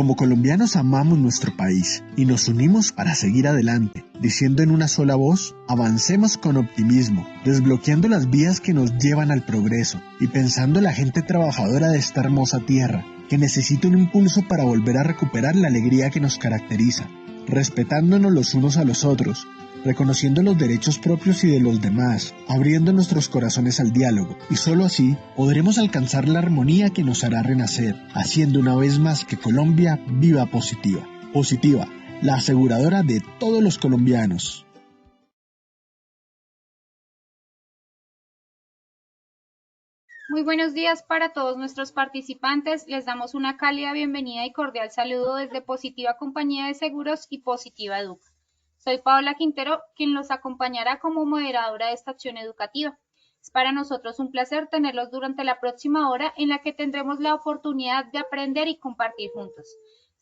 Como colombianos amamos nuestro país y nos unimos para seguir adelante, diciendo en una sola voz, avancemos con optimismo, desbloqueando las vías que nos llevan al progreso y pensando en la gente trabajadora de esta hermosa tierra, que necesita un impulso para volver a recuperar la alegría que nos caracteriza, respetándonos los unos a los otros, reconociendo los derechos propios y de los demás, abriendo nuestros corazones al diálogo, y solo así podremos alcanzar la armonía que nos hará renacer, haciendo una vez más que Colombia viva positiva. Positiva, la aseguradora de todos los colombianos. Muy buenos días para todos nuestros participantes. Les damos una cálida bienvenida y cordial saludo desde Positiva Compañía de Seguros y Positiva Educa. Soy Paola Quintero, quien los acompañará como moderadora de esta acción educativa. Es para nosotros un placer tenerlos durante la próxima hora en la que tendremos la oportunidad de aprender y compartir juntos.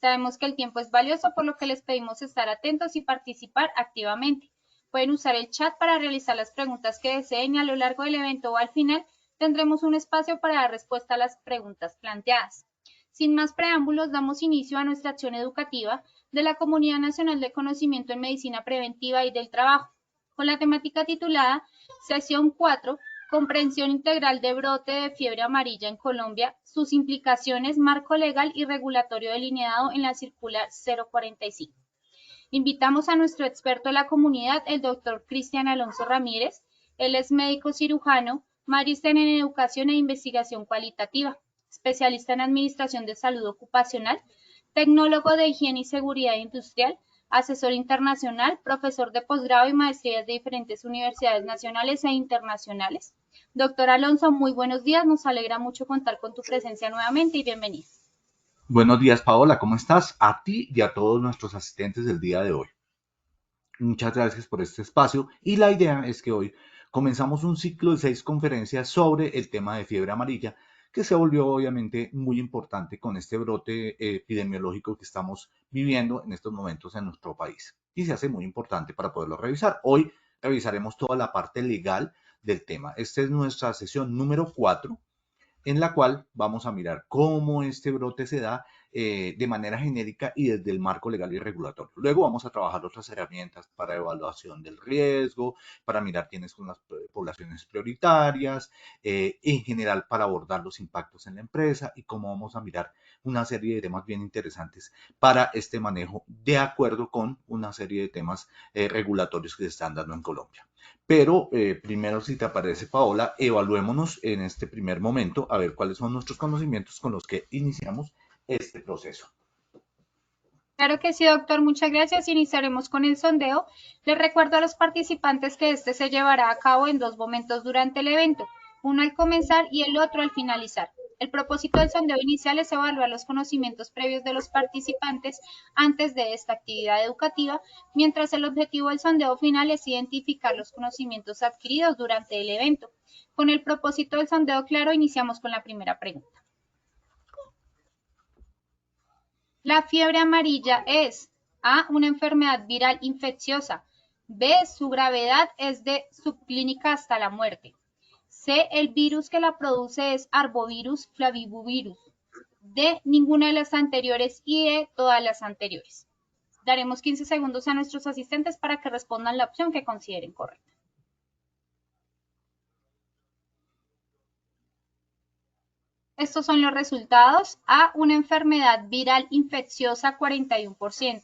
Sabemos que el tiempo es valioso, por lo que les pedimos estar atentos y participar activamente. Pueden usar el chat para realizar las preguntas que deseen y a lo largo del evento o al final tendremos un espacio para dar respuesta a las preguntas planteadas. Sin más preámbulos, damos inicio a nuestra acción educativa de la Comunidad Nacional de Conocimiento en Medicina Preventiva y del Trabajo, con la temática titulada Sesión 4, Comprensión Integral de Brote de Fiebre Amarilla en Colombia, sus implicaciones, marco legal y regulatorio delineado en la Circular 045. Invitamos a nuestro experto de la comunidad, el doctor Cristian Alonso Ramírez. Él es médico cirujano, magíster en Educación e Investigación Cualitativa, especialista en Administración de Salud Ocupacional, tecnólogo de Higiene y Seguridad Industrial, asesor internacional, profesor de posgrado y maestrías de diferentes universidades nacionales e internacionales. Doctor Alonso, muy buenos días. Nos alegra mucho contar con tu presencia nuevamente y bienvenido. Buenos días, Paola. ¿Cómo estás? A ti y a todos nuestros asistentes del día de hoy. Muchas gracias por este espacio y la idea es que hoy comenzamos un ciclo de 6 conferencias sobre el tema de fiebre amarilla, que se volvió obviamente muy importante con este brote epidemiológico que estamos viviendo en estos momentos en nuestro país. Y se hace muy importante para poderlo revisar. Hoy revisaremos toda la parte legal del tema. Esta es nuestra sesión número 4, en la cual vamos a mirar cómo este brote se da de manera genérica y desde el marco legal y regulatorio. Luego vamos a trabajar otras herramientas para evaluación del riesgo, para mirar quiénes son las poblaciones prioritarias, en general para abordar los impactos en la empresa y cómo vamos a mirar una serie de temas bien interesantes para este manejo de acuerdo con una serie de temas regulatorios que se están dando en Colombia. Pero primero, si te parece, Paola, evaluémonos en este primer momento a ver cuáles son nuestros conocimientos con los que iniciamos este proceso. Claro que sí, doctor. Muchas gracias. Iniciaremos con el sondeo. Les recuerdo a los participantes que este se llevará a cabo en 2 momentos durante el evento, uno al comenzar y el otro al finalizar. El propósito del sondeo inicial es evaluar los conocimientos previos de los participantes antes de esta actividad educativa, mientras el objetivo del sondeo final es identificar los conocimientos adquiridos durante el evento. Con el propósito del sondeo claro, iniciamos con la primera pregunta. La fiebre amarilla es A, una enfermedad viral infecciosa, B, su gravedad es de subclínica hasta la muerte, C, el virus que la produce es arbovirus flavivirus, D, ninguna de las anteriores y E, todas las anteriores. Daremos 15 segundos a nuestros asistentes para que respondan la opción que consideren correcta. Estos son los resultados. A, una enfermedad viral infecciosa, 41%.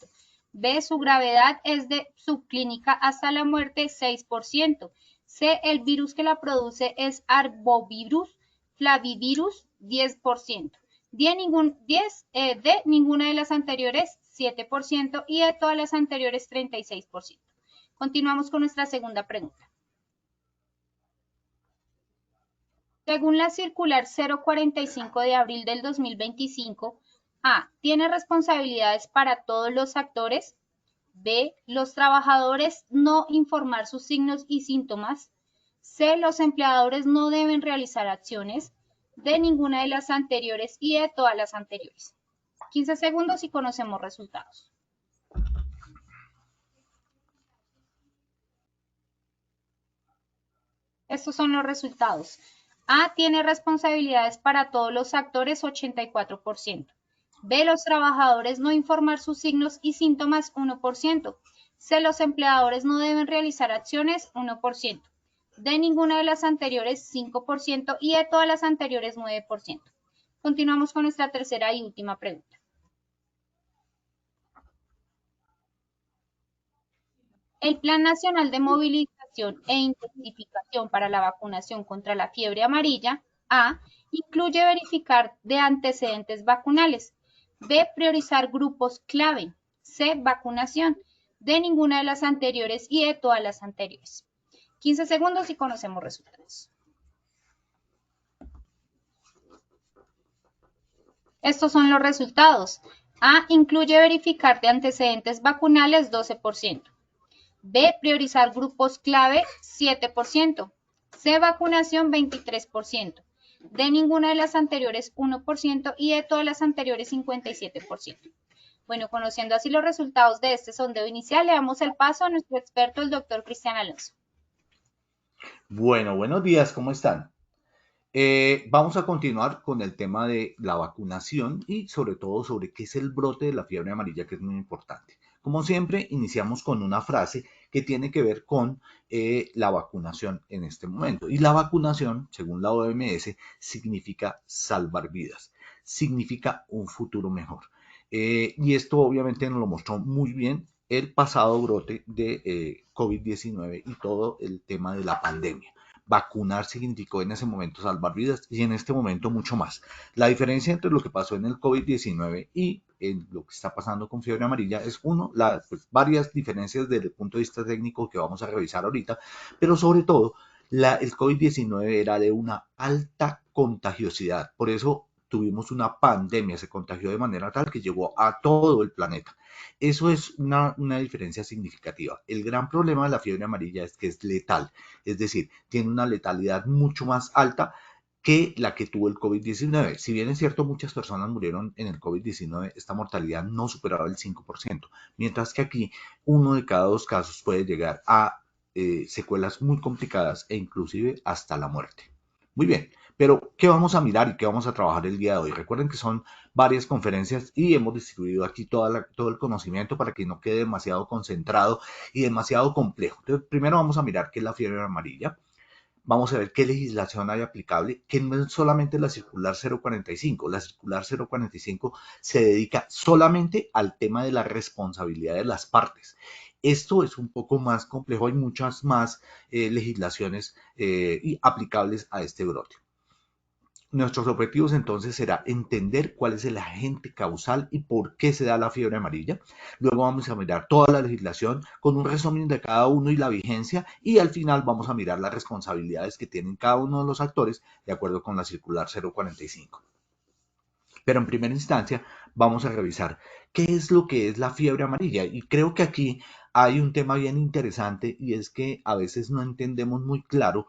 B, su gravedad es de subclínica hasta la muerte, 6%. C, el virus que la produce es arbovirus flavivirus, 10%. D, ninguna de las anteriores, 7%. Y de todas las anteriores, 36%. Continuamos con nuestra segunda pregunta. Según la circular 045 de abril del 2025, A, tiene responsabilidades para todos los actores. B, los trabajadores no informar sus signos y síntomas. C, los empleadores no deben realizar acciones. D, ninguna de las anteriores y de todas las anteriores. 15 segundos y conocemos resultados. Estos son los resultados. A, tiene responsabilidades para todos los actores, 84%. B, los trabajadores no informar sus signos y síntomas, 1%. C, los empleadores no deben realizar acciones, 1%. D, ninguna de las anteriores, 5%. Y de todas las anteriores, 9%. Continuamos con nuestra tercera y última pregunta. El Plan Nacional de Movilización e Intensificación para la Vacunación contra la Fiebre Amarilla, A, incluye verificar de antecedentes vacunales. B, priorizar grupos clave. C, vacunación. D, ninguna de las anteriores y de todas las anteriores. 15 segundos y conocemos resultados. Estos son los resultados. A, incluye verificar de antecedentes vacunales, 12%. B, priorizar grupos clave, 7%. C, vacunación, 23%. D, ninguna de las anteriores, 1%. Y de todas las anteriores, 57%. Bueno, conociendo así los resultados de este sondeo inicial, le damos el paso a nuestro experto, el doctor Cristian Alonso. Bueno, buenos días, ¿cómo están? Vamos a continuar con el tema de la vacunación y sobre todo sobre qué es el brote de la fiebre amarilla, que es muy importante. Como siempre, iniciamos con una frase que tiene que ver con la vacunación en este momento. Y la vacunación, según la OMS, significa salvar vidas, significa un futuro mejor. Y esto obviamente nos lo mostró muy bien el pasado brote de COVID-19 y todo el tema de la pandemia. Vacunar significó en ese momento salvar vidas y en este momento mucho más. La diferencia entre lo que pasó en el COVID-19 y en lo que está pasando con fiebre amarilla es pues, varias diferencias desde el punto de vista técnico que vamos a revisar ahorita, pero sobre todo el COVID-19 era de una alta contagiosidad, por eso tuvimos una pandemia, se contagió de manera tal que llegó a todo el planeta. Eso es una diferencia significativa. El gran problema de la fiebre amarilla es que es letal, es decir, tiene una letalidad mucho más alta que la que tuvo el COVID-19. Si bien es cierto, muchas personas murieron en el COVID-19, esta mortalidad no superaba el 5%, mientras que aquí 1 de cada 2 casos puede llegar a secuelas muy complicadas e inclusive hasta la muerte. Muy bien, pero ¿qué vamos a mirar y qué vamos a trabajar el día de hoy? Recuerden que son varias conferencias y hemos distribuido aquí todo el conocimiento para que no quede demasiado concentrado y demasiado complejo. Entonces, primero vamos a mirar qué es la fiebre amarilla. Vamos a ver qué legislación hay aplicable, que no es solamente la circular 045. La circular 045 se dedica solamente al tema de la responsabilidad de las partes. Esto es un poco más complejo, hay muchas más legislaciones aplicables a este brote. Nuestros objetivos entonces será entender cuál es el agente causal y por qué se da la fiebre amarilla. Luego vamos a mirar toda la legislación con un resumen de cada uno y la vigencia y al final vamos a mirar las responsabilidades que tienen cada uno de los actores de acuerdo con la circular 045. Pero en primera instancia vamos a revisar qué es lo que es la fiebre amarilla y creo que aquí hay un tema bien interesante y es que a veces no entendemos muy claro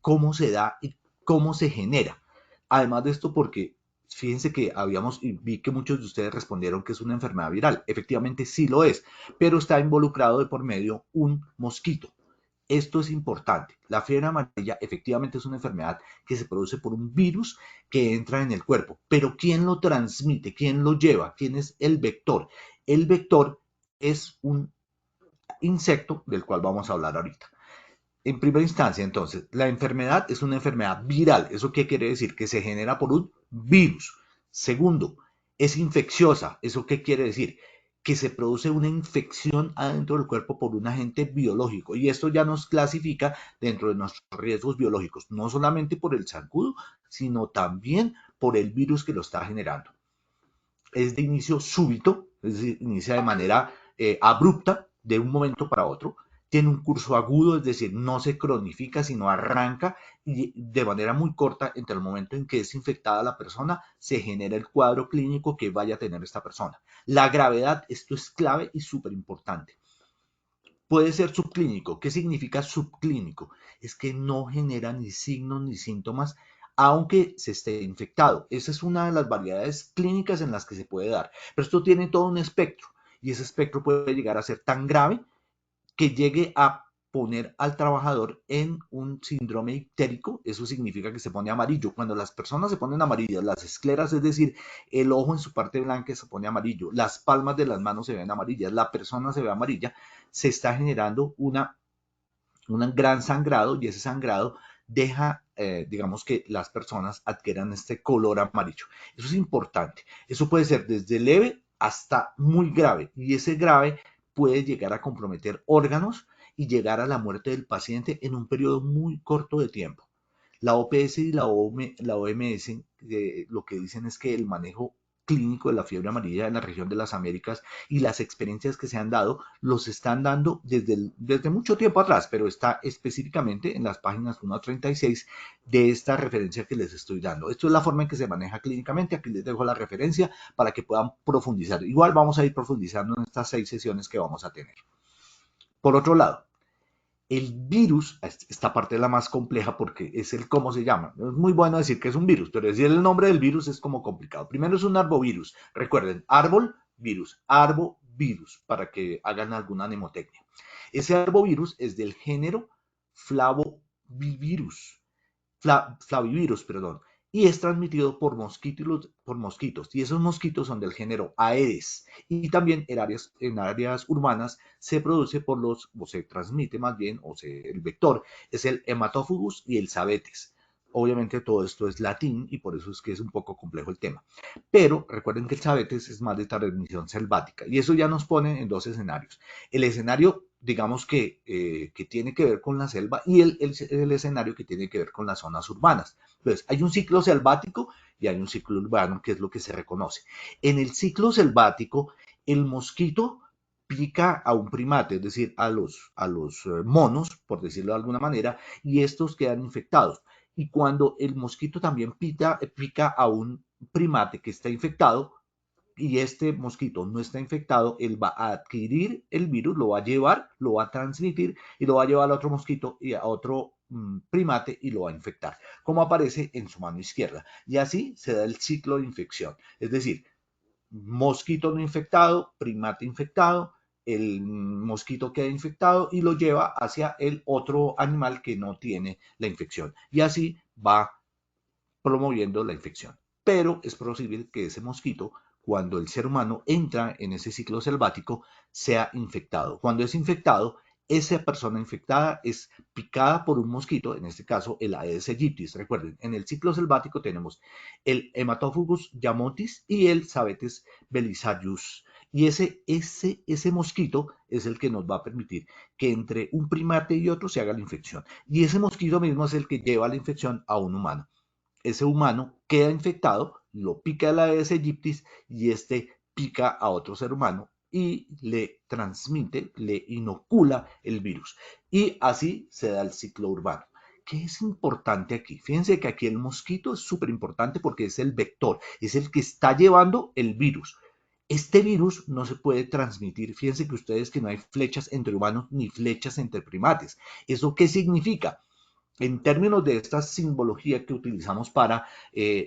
cómo se da y cómo se genera. Además de esto, porque fíjense que y vi que muchos de ustedes respondieron que es una enfermedad viral. Efectivamente sí lo es, pero está involucrado de por medio un mosquito. Esto es importante. La fiebre amarilla efectivamente es una enfermedad que se produce por un virus que entra en el cuerpo. Pero ¿quién lo transmite? ¿Quién lo lleva? ¿Quién es el vector? El vector es un insecto del cual vamos a hablar ahorita. En primera instancia, entonces, la enfermedad es una enfermedad viral. ¿Eso qué quiere decir? Que se genera por un virus. Segundo, es infecciosa. ¿Eso qué quiere decir? Que se produce una infección adentro del cuerpo por un agente biológico. Y esto ya nos clasifica dentro de nuestros riesgos biológicos, no solamente por el zancudo, sino también por el virus que lo está generando. Es de inicio súbito, es decir, inicia de manera abrupta, de un momento para otro. Tiene un curso agudo, es decir, no se cronifica, sino arranca y de manera muy corta entre el momento en que es infectada la persona, se genera el cuadro clínico que vaya a tener esta persona. La gravedad, esto es clave y súper importante. Puede ser subclínico. ¿Qué significa subclínico? Es que no genera ni signos ni síntomas aunque se esté infectado. Esa es una de las variedades clínicas en las que se puede dar. Pero esto tiene todo un espectro y ese espectro puede llegar a ser tan grave que llegue a poner al trabajador en un síndrome ictérico. Eso significa que se pone amarillo. Cuando las personas se ponen amarillas, las escleras, es decir, el ojo en su parte blanca se pone amarillo, las palmas de las manos se ven amarillas, la persona se ve amarilla, se está generando un gran sangrado, y ese sangrado deja, digamos, que las personas adquieran este color amarillo. Eso es importante. Eso puede ser desde leve hasta muy grave, y ese grave puede llegar a comprometer órganos y llegar a la muerte del paciente en un periodo muy corto de tiempo. La OPS y la OMS lo que dicen es que el manejo clínico de la fiebre amarilla en la región de las Américas y las experiencias que se han dado, los están dando desde mucho tiempo atrás, pero está específicamente en las páginas 1 a 36 de esta referencia que les estoy dando. Esto es la forma en que se maneja clínicamente. Aquí les dejo la referencia para que puedan profundizar. Igual vamos a ir profundizando en estas 6 sesiones que vamos a tener. Por otro lado, el virus, esta parte es la más compleja porque es el cómo se llama. Es muy bueno decir que es un virus, pero decir el nombre del virus es como complicado. Primero es un arbovirus. Recuerden, arbovirus, para que hagan alguna mnemotecnia. Ese arbovirus es del género Flavivirus, perdón, y es transmitido por mosquitos, y esos mosquitos son del género Aedes, y también en áreas urbanas se produce o se transmite más bien, el vector es el hematófugus y el sabetes. Obviamente todo esto es latín y por eso es que es un poco complejo el tema. Pero recuerden que el sabetes es más de transmisión selvática, y eso ya nos pone en dos escenarios. El escenario, digamos que tiene que ver con la selva, y el escenario que tiene que ver con las zonas urbanas. Entonces, hay un ciclo selvático y hay un ciclo urbano, que es lo que se reconoce. En el ciclo selvático, el mosquito pica a un primate, es decir, a los monos, por decirlo de alguna manera, y estos quedan infectados. Y cuando el mosquito también pica a un primate que está infectado, y este mosquito no está infectado, él va a adquirir el virus, lo va a llevar, lo va a transmitir y lo va a llevar a otro mosquito y a otro primate y lo va a infectar, como aparece en su mano izquierda. Y así se da el ciclo de infección. Es decir, mosquito no infectado, primate infectado, el mosquito queda infectado y lo lleva hacia el otro animal que no tiene la infección. Y así va promoviendo la infección. Pero es posible que ese mosquito, cuando el ser humano entra en ese ciclo selvático, sea infectado. Cuando es infectado, esa persona infectada es picada por un mosquito, en este caso el Aedes aegypti. Recuerden, en el ciclo selvático tenemos el Haematophilus yamotis y el Sabetes belisarius. Y ese mosquito es el que nos va a permitir que entre un primate y otro se haga la infección. Y ese mosquito mismo es el que lleva la infección a un humano. Ese humano queda infectado, lo pica el Aedes aegypti y este pica a otro ser humano y le transmite, le inocula el virus. Y así se da el ciclo urbano. ¿Qué es importante aquí? Fíjense que aquí el mosquito es súper importante porque es el vector, es el que está llevando el virus. Este virus no se puede transmitir. Fíjense que ustedes que no hay flechas entre humanos ni flechas entre primates. ¿Eso qué significa? En términos de esta simbología que utilizamos para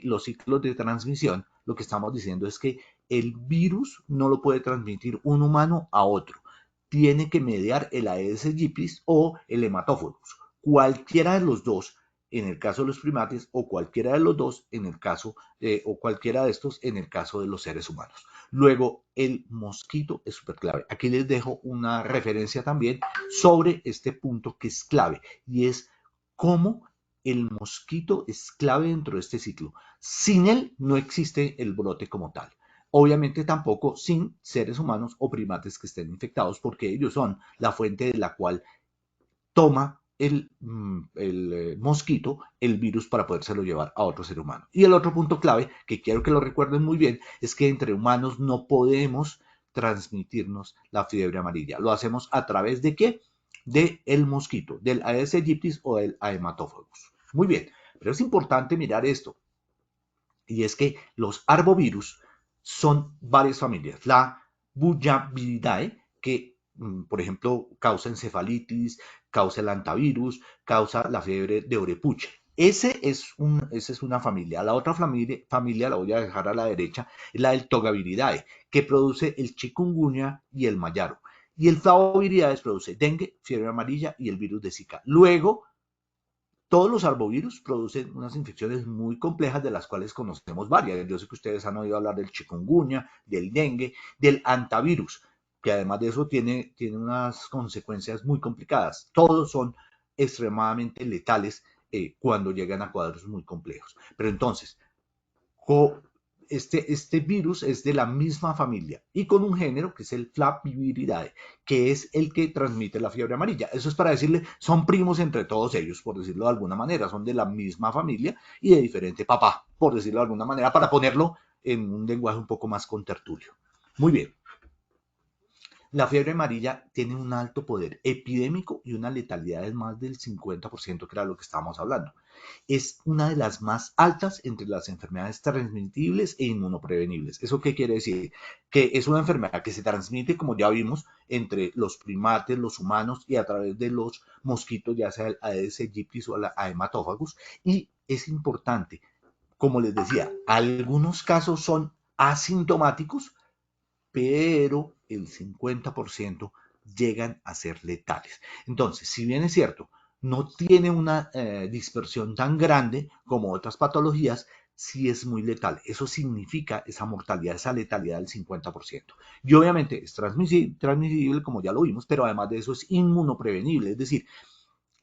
los ciclos de transmisión, lo que estamos diciendo es que el virus no lo puede transmitir un humano a otro. Tiene que mediar el Aedes aegypti o el hematófagos. Cualquiera de los dos, en el caso de los primates, o cualquiera de los dos, en el caso, o cualquiera de estos, en el caso de los seres humanos. Luego, el mosquito es súper clave. Aquí les dejo una referencia también sobre este punto que es clave, y es cómo el mosquito es clave dentro de este ciclo. Sin él no existe el brote como tal. Obviamente tampoco sin seres humanos o primates que estén infectados, porque ellos son la fuente de la cual toma el mosquito el virus para podérselo llevar a otro ser humano. Y el otro punto clave, que quiero que lo recuerden muy bien, es que entre humanos no podemos transmitirnos la fiebre amarilla. Lo hacemos a través de ¿qué? Del mosquito, del Aedes aegypti o del Haematophilus. Muy bien, pero es importante mirar esto, y es que los arbovirus son varias familias. La Buyaviridae, que por ejemplo causa encefalitis, causa el antivirus, causa la fiebre de orepuche. Esa es una familia. La otra familia la voy a dejar a la derecha, es la del Togaviridae, que produce el chikungunya y el mayaro. Y el flavoviridae produce dengue, fiebre amarilla y el virus de Zika. Luego, todos los arbovirus producen unas infecciones muy complejas de las cuales conocemos varias. Yo sé que ustedes han oído hablar del chikungunya, del dengue, del hantavirus, que además de eso tiene unas consecuencias muy complicadas. Todos son extremadamente letales cuando llegan a cuadros muy complejos. Pero entonces, este virus es de la misma familia y con un género que es el Flaviviridae, que es el que transmite la fiebre amarilla. Eso es para decirle, son primos entre todos ellos, por decirlo de alguna manera, son de la misma familia y de diferente papá, por decirlo de alguna manera, para ponerlo en un lenguaje un poco más contertulio. Muy bien. La fiebre amarilla tiene un alto poder epidémico y una letalidad de más del 50%, que era lo que estábamos hablando. Es una de las más altas entre las enfermedades transmitibles e inmunoprevenibles. ¿Eso qué quiere decir? Que es una enfermedad que se transmite, como ya vimos, entre los primates, los humanos y a través de los mosquitos, ya sea el Aedes aegypti o la Haematophagus. Y es importante, como les decía, algunos casos son asintomáticos, pero el 50% llegan a ser letales. Entonces, si bien es cierto, no tiene una dispersión tan grande como otras patologías, sí es muy letal. Eso significa esa mortalidad, esa letalidad del 50%. Y obviamente es transmisible, como ya lo vimos, pero además de eso es inmunoprevenible, es decir,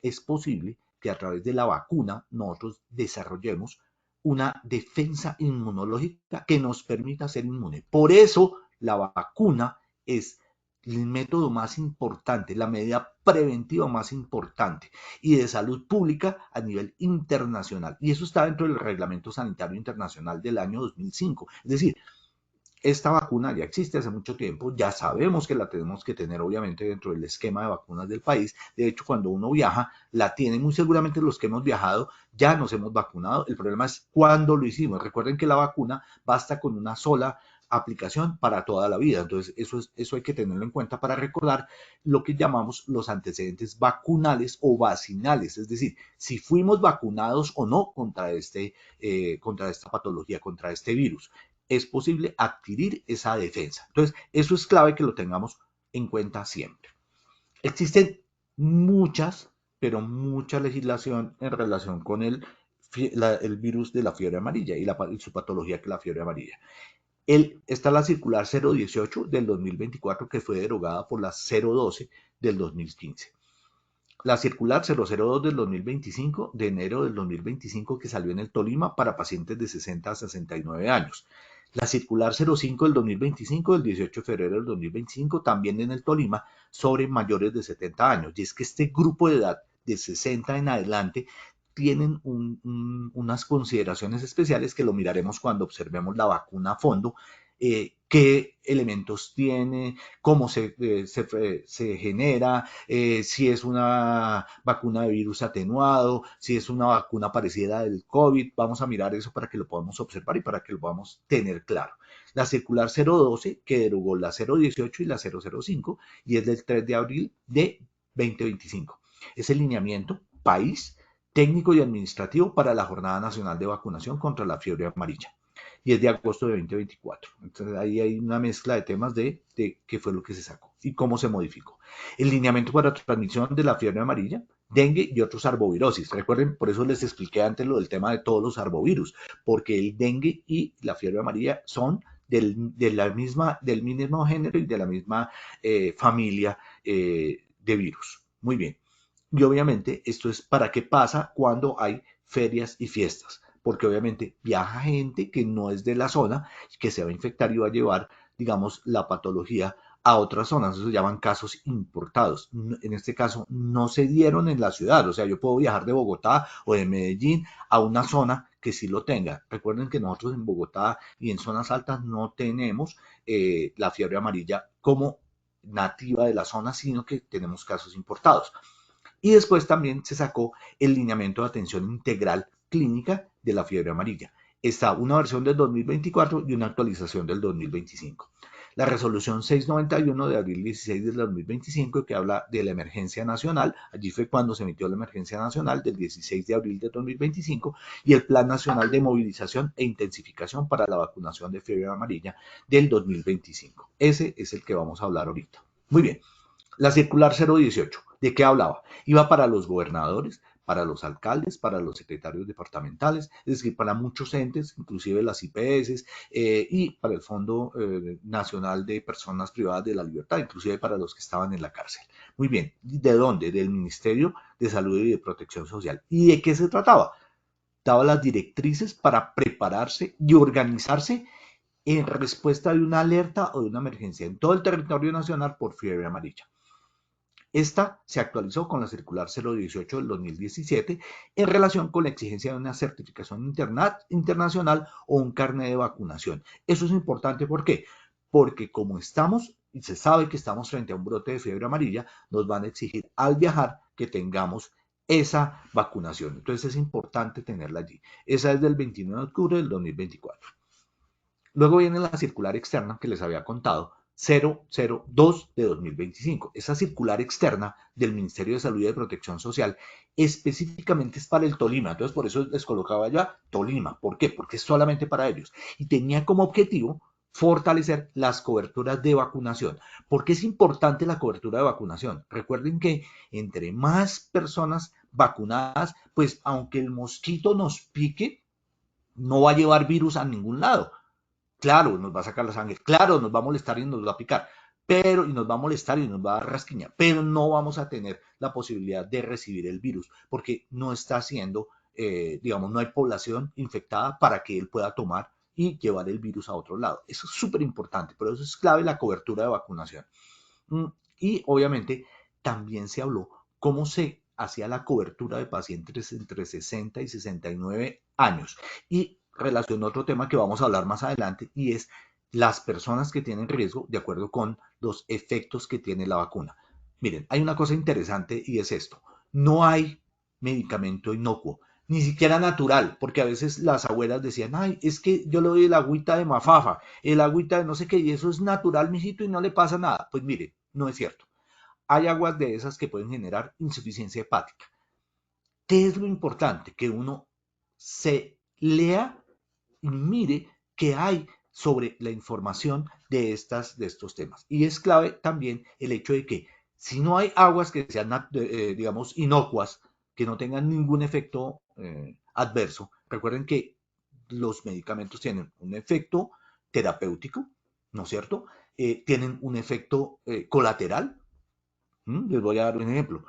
es posible que a través de la vacuna nosotros desarrollemos una defensa inmunológica que nos permita ser inmune. Por eso la vacuna es el método más importante, la medida preventiva más importante y de salud pública a nivel internacional. Y eso está dentro del Reglamento Sanitario Internacional del año 2005. Es decir, esta vacuna ya existe hace mucho tiempo, ya sabemos que la tenemos que tener obviamente dentro del esquema de vacunas del país. De hecho, cuando uno viaja, la tiene muy seguramente los que hemos viajado, ya nos hemos vacunado. El problema es cuándo lo hicimos. Recuerden que la vacuna basta con una sola aplicación para toda la vida. Entonces, eso hay que tenerlo en cuenta para recordar lo que llamamos los antecedentes vacunales o vacinales, es decir, si fuimos vacunados o no contra esta patología, contra este virus, es posible adquirir esa defensa. Entonces, eso es clave que lo tengamos en cuenta siempre. Existen muchas, pero mucha legislación en relación con el virus de la fiebre amarilla y su patología, que es la fiebre amarilla. Está la circular 018 del 2024, que fue derogada por la 012 del 2015. La circular 002 del 2025, de enero del 2025, que salió en el Tolima para pacientes de 60 a 69 años. La circular 05 del 2025, del 18 de febrero del 2025, también en el Tolima, sobre mayores de 70 años. Y es que este grupo de edad de 60 en adelante tienen unas consideraciones especiales que lo miraremos cuando observemos la vacuna a fondo. Qué elementos tiene, cómo se genera, si es una vacuna de virus atenuado, si es una vacuna parecida del COVID. Vamos a mirar eso para que lo podamos observar y para que lo podamos tener claro. La circular 012, que derogó la 018 y la 005, y es del 3 de abril de 2025. Es el lineamiento país técnico y administrativo para la Jornada Nacional de Vacunación contra la Fiebre Amarilla. Y es de agosto de 2024. Entonces ahí hay una mezcla de temas de qué fue lo que se sacó y cómo se modificó. El lineamiento para transmisión de la fiebre amarilla, dengue y otros arbovirosis. Recuerden, por eso les expliqué antes lo del tema de todos los arbovirus, porque el dengue y la fiebre amarilla son del mismo género y de la misma familia de virus. Muy bien. Y obviamente esto es para qué pasa cuando hay ferias y fiestas, porque obviamente viaja gente que no es de la zona, que se va a infectar y va a llevar, digamos, la patología a otras zonas. Eso se llaman casos importados. En este caso no se dieron en la ciudad, o sea, yo puedo viajar de Bogotá o de Medellín a una zona que sí lo tenga. Recuerden que nosotros en Bogotá y en zonas altas no tenemos la fiebre amarilla como nativa de la zona, sino que tenemos casos importados. Y después también se sacó el lineamiento de atención integral clínica de la fiebre amarilla. Está una versión del 2024 y una actualización del 2025. La resolución 691 de abril 16 del 2025, que habla de la emergencia nacional, allí fue cuando se emitió la emergencia nacional del 16 de abril de 2025, y el Plan Nacional de Movilización e Intensificación para la Vacunación de Fiebre Amarilla del 2025. Ese es el que vamos a hablar ahorita. Muy bien. La circular 018, ¿de qué hablaba? Iba para los gobernadores, para los alcaldes, para los secretarios departamentales, es decir, para muchos entes, inclusive las IPS, y para el Fondo Nacional de Personas Privadas de la Libertad, inclusive para los que estaban en la cárcel. Muy bien, ¿de dónde? Del Ministerio de Salud y de Protección Social. ¿Y de qué se trataba? Daba las directrices para prepararse y organizarse en respuesta de una alerta o de una emergencia en todo el territorio nacional por fiebre amarilla. Esta se actualizó con la circular 018 del 2017 en relación con la exigencia de una certificación internacional o un carnet de vacunación. Eso es importante, ¿por qué? Porque como estamos y se sabe que estamos frente a un brote de fiebre amarilla, nos van a exigir al viajar que tengamos esa vacunación. Entonces es importante tenerla allí. Esa es del 29 de octubre del 2024. Luego viene la circular externa que les había contado, 002 de 2025. Esa circular externa del Ministerio de Salud y de Protección Social específicamente es para el Tolima. Entonces, por eso les colocaba ya Tolima. ¿Por qué? Porque es solamente para ellos. Y tenía como objetivo fortalecer las coberturas de vacunación. ¿Por qué es importante la cobertura de vacunación? Recuerden que entre más personas vacunadas, pues aunque el mosquito nos pique, no va a llevar virus a ningún lado. Claro, nos va a sacar la sangre, claro, nos va a molestar y nos va a picar, pero, y nos va a molestar y nos va a dar rasquiña, pero no vamos a tener la posibilidad de recibir el virus, porque no está haciendo, digamos, no hay población infectada para que él pueda tomar y llevar el virus a otro lado. Eso es súper importante, por eso es clave la cobertura de vacunación. Y obviamente también se habló cómo se hacía la cobertura de pacientes entre 60 y 69 años. Y relacionó otro tema que vamos a hablar más adelante y es las personas que tienen riesgo de acuerdo con los efectos que tiene la vacuna. Miren, hay una cosa interesante y es esto. No hay medicamento inocuo, ni siquiera natural, porque a veces las abuelas decían, ay, es que yo le doy el agüita de mafafa, el agüita de no sé qué, y eso es natural, mijito, y no le pasa nada. Pues mire, no es cierto. Hay aguas de esas que pueden generar insuficiencia hepática. ¿Qué es lo importante? Que uno se lea y mire qué hay sobre la información de estos temas. Y es clave también el hecho de que si no hay aguas que sean, digamos, inocuas, que no tengan ningún efecto adverso, recuerden que los medicamentos tienen un efecto terapéutico, ¿no es cierto? Tienen un efecto colateral. Les voy a dar un ejemplo.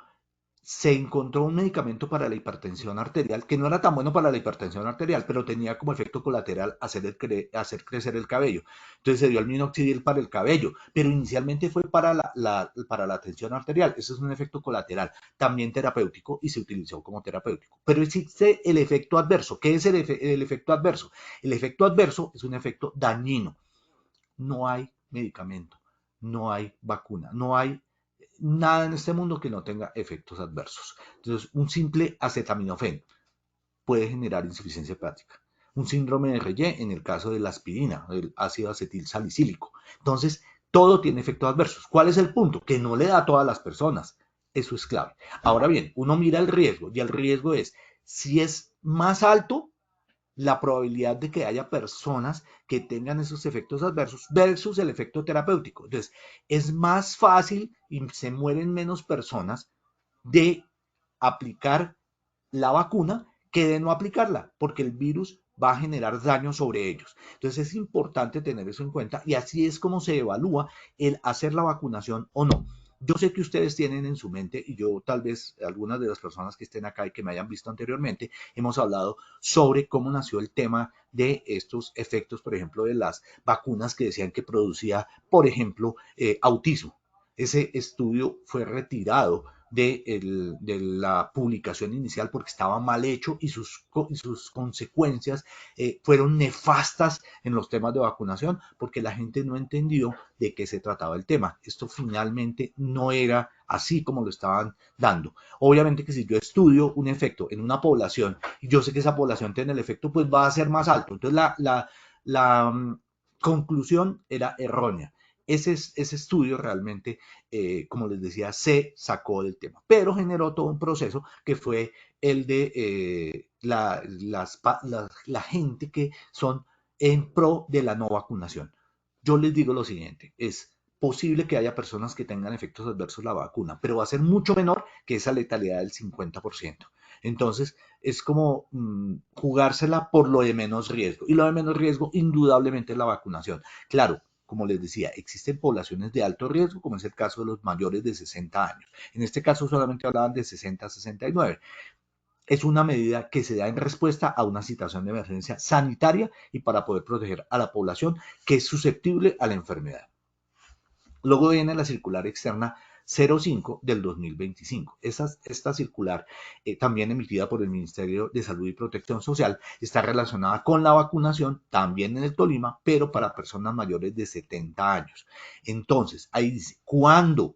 Se encontró un medicamento para la hipertensión arterial que no era tan bueno para la hipertensión arterial, pero tenía como efecto colateral hacer crecer el cabello. Entonces se dio el minoxidil para el cabello, pero inicialmente fue para para la tensión arterial. Ese es un efecto colateral, también terapéutico y se utilizó como terapéutico. Pero existe el efecto adverso. ¿Qué es el efecto adverso? El efecto adverso es un efecto dañino. No hay medicamento, no hay vacuna, no hay nada en este mundo que no tenga efectos adversos. Entonces, un simple acetaminofén puede generar insuficiencia hepática. Un síndrome de Reye en el caso de la aspirina, el ácido acetil salicílico. Entonces, todo tiene efectos adversos. ¿Cuál es el punto? Que no le da a todas las personas. Eso es clave. Ahora bien, uno mira el riesgo y el riesgo es, si es más alto, la probabilidad de que haya personas que tengan esos efectos adversos versus el efecto terapéutico. Entonces, es más fácil y se mueren menos personas de aplicar la vacuna que de no aplicarla, porque el virus va a generar daño sobre ellos. Entonces es importante tener eso en cuenta y así es como se evalúa el hacer la vacunación o no. Yo sé que ustedes tienen en su mente, y yo tal vez algunas de las personas que estén acá y que me hayan visto anteriormente, hemos hablado sobre cómo nació el tema de estos efectos, por ejemplo, de las vacunas que decían que producía, por ejemplo, autismo. Ese estudio fue retirado de la publicación inicial porque estaba mal hecho y sus consecuencias fueron nefastas en los temas de vacunación porque la gente no entendió de qué se trataba el tema. Esto finalmente no era así como lo estaban dando. Obviamente que si yo estudio un efecto en una población y yo sé que esa población tiene el efecto, pues va a ser más alto. Entonces la conclusión era errónea. Ese estudio realmente, como les decía, se sacó del tema, pero generó todo un proceso que fue el de la gente que son en pro de la no vacunación. Yo les digo lo siguiente, es posible que haya personas que tengan efectos adversos la vacuna, pero va a ser mucho menor que esa letalidad del 50%. Entonces, es como jugársela por lo de menos riesgo. Y lo de menos riesgo, indudablemente, es la vacunación. Claro, como les decía, existen poblaciones de alto riesgo, como es el caso de los mayores de 60 años. En este caso solamente hablaban de 60 a 69. Es una medida que se da en respuesta a una situación de emergencia sanitaria y para poder proteger a la población que es susceptible a la enfermedad. Luego viene la circular externa 05 del 2025. Esta circular, también emitida por el Ministerio de Salud y Protección Social, está relacionada con la vacunación, también en el Tolima, pero para personas mayores de 70 años. Entonces, ahí dice, ¿cuándo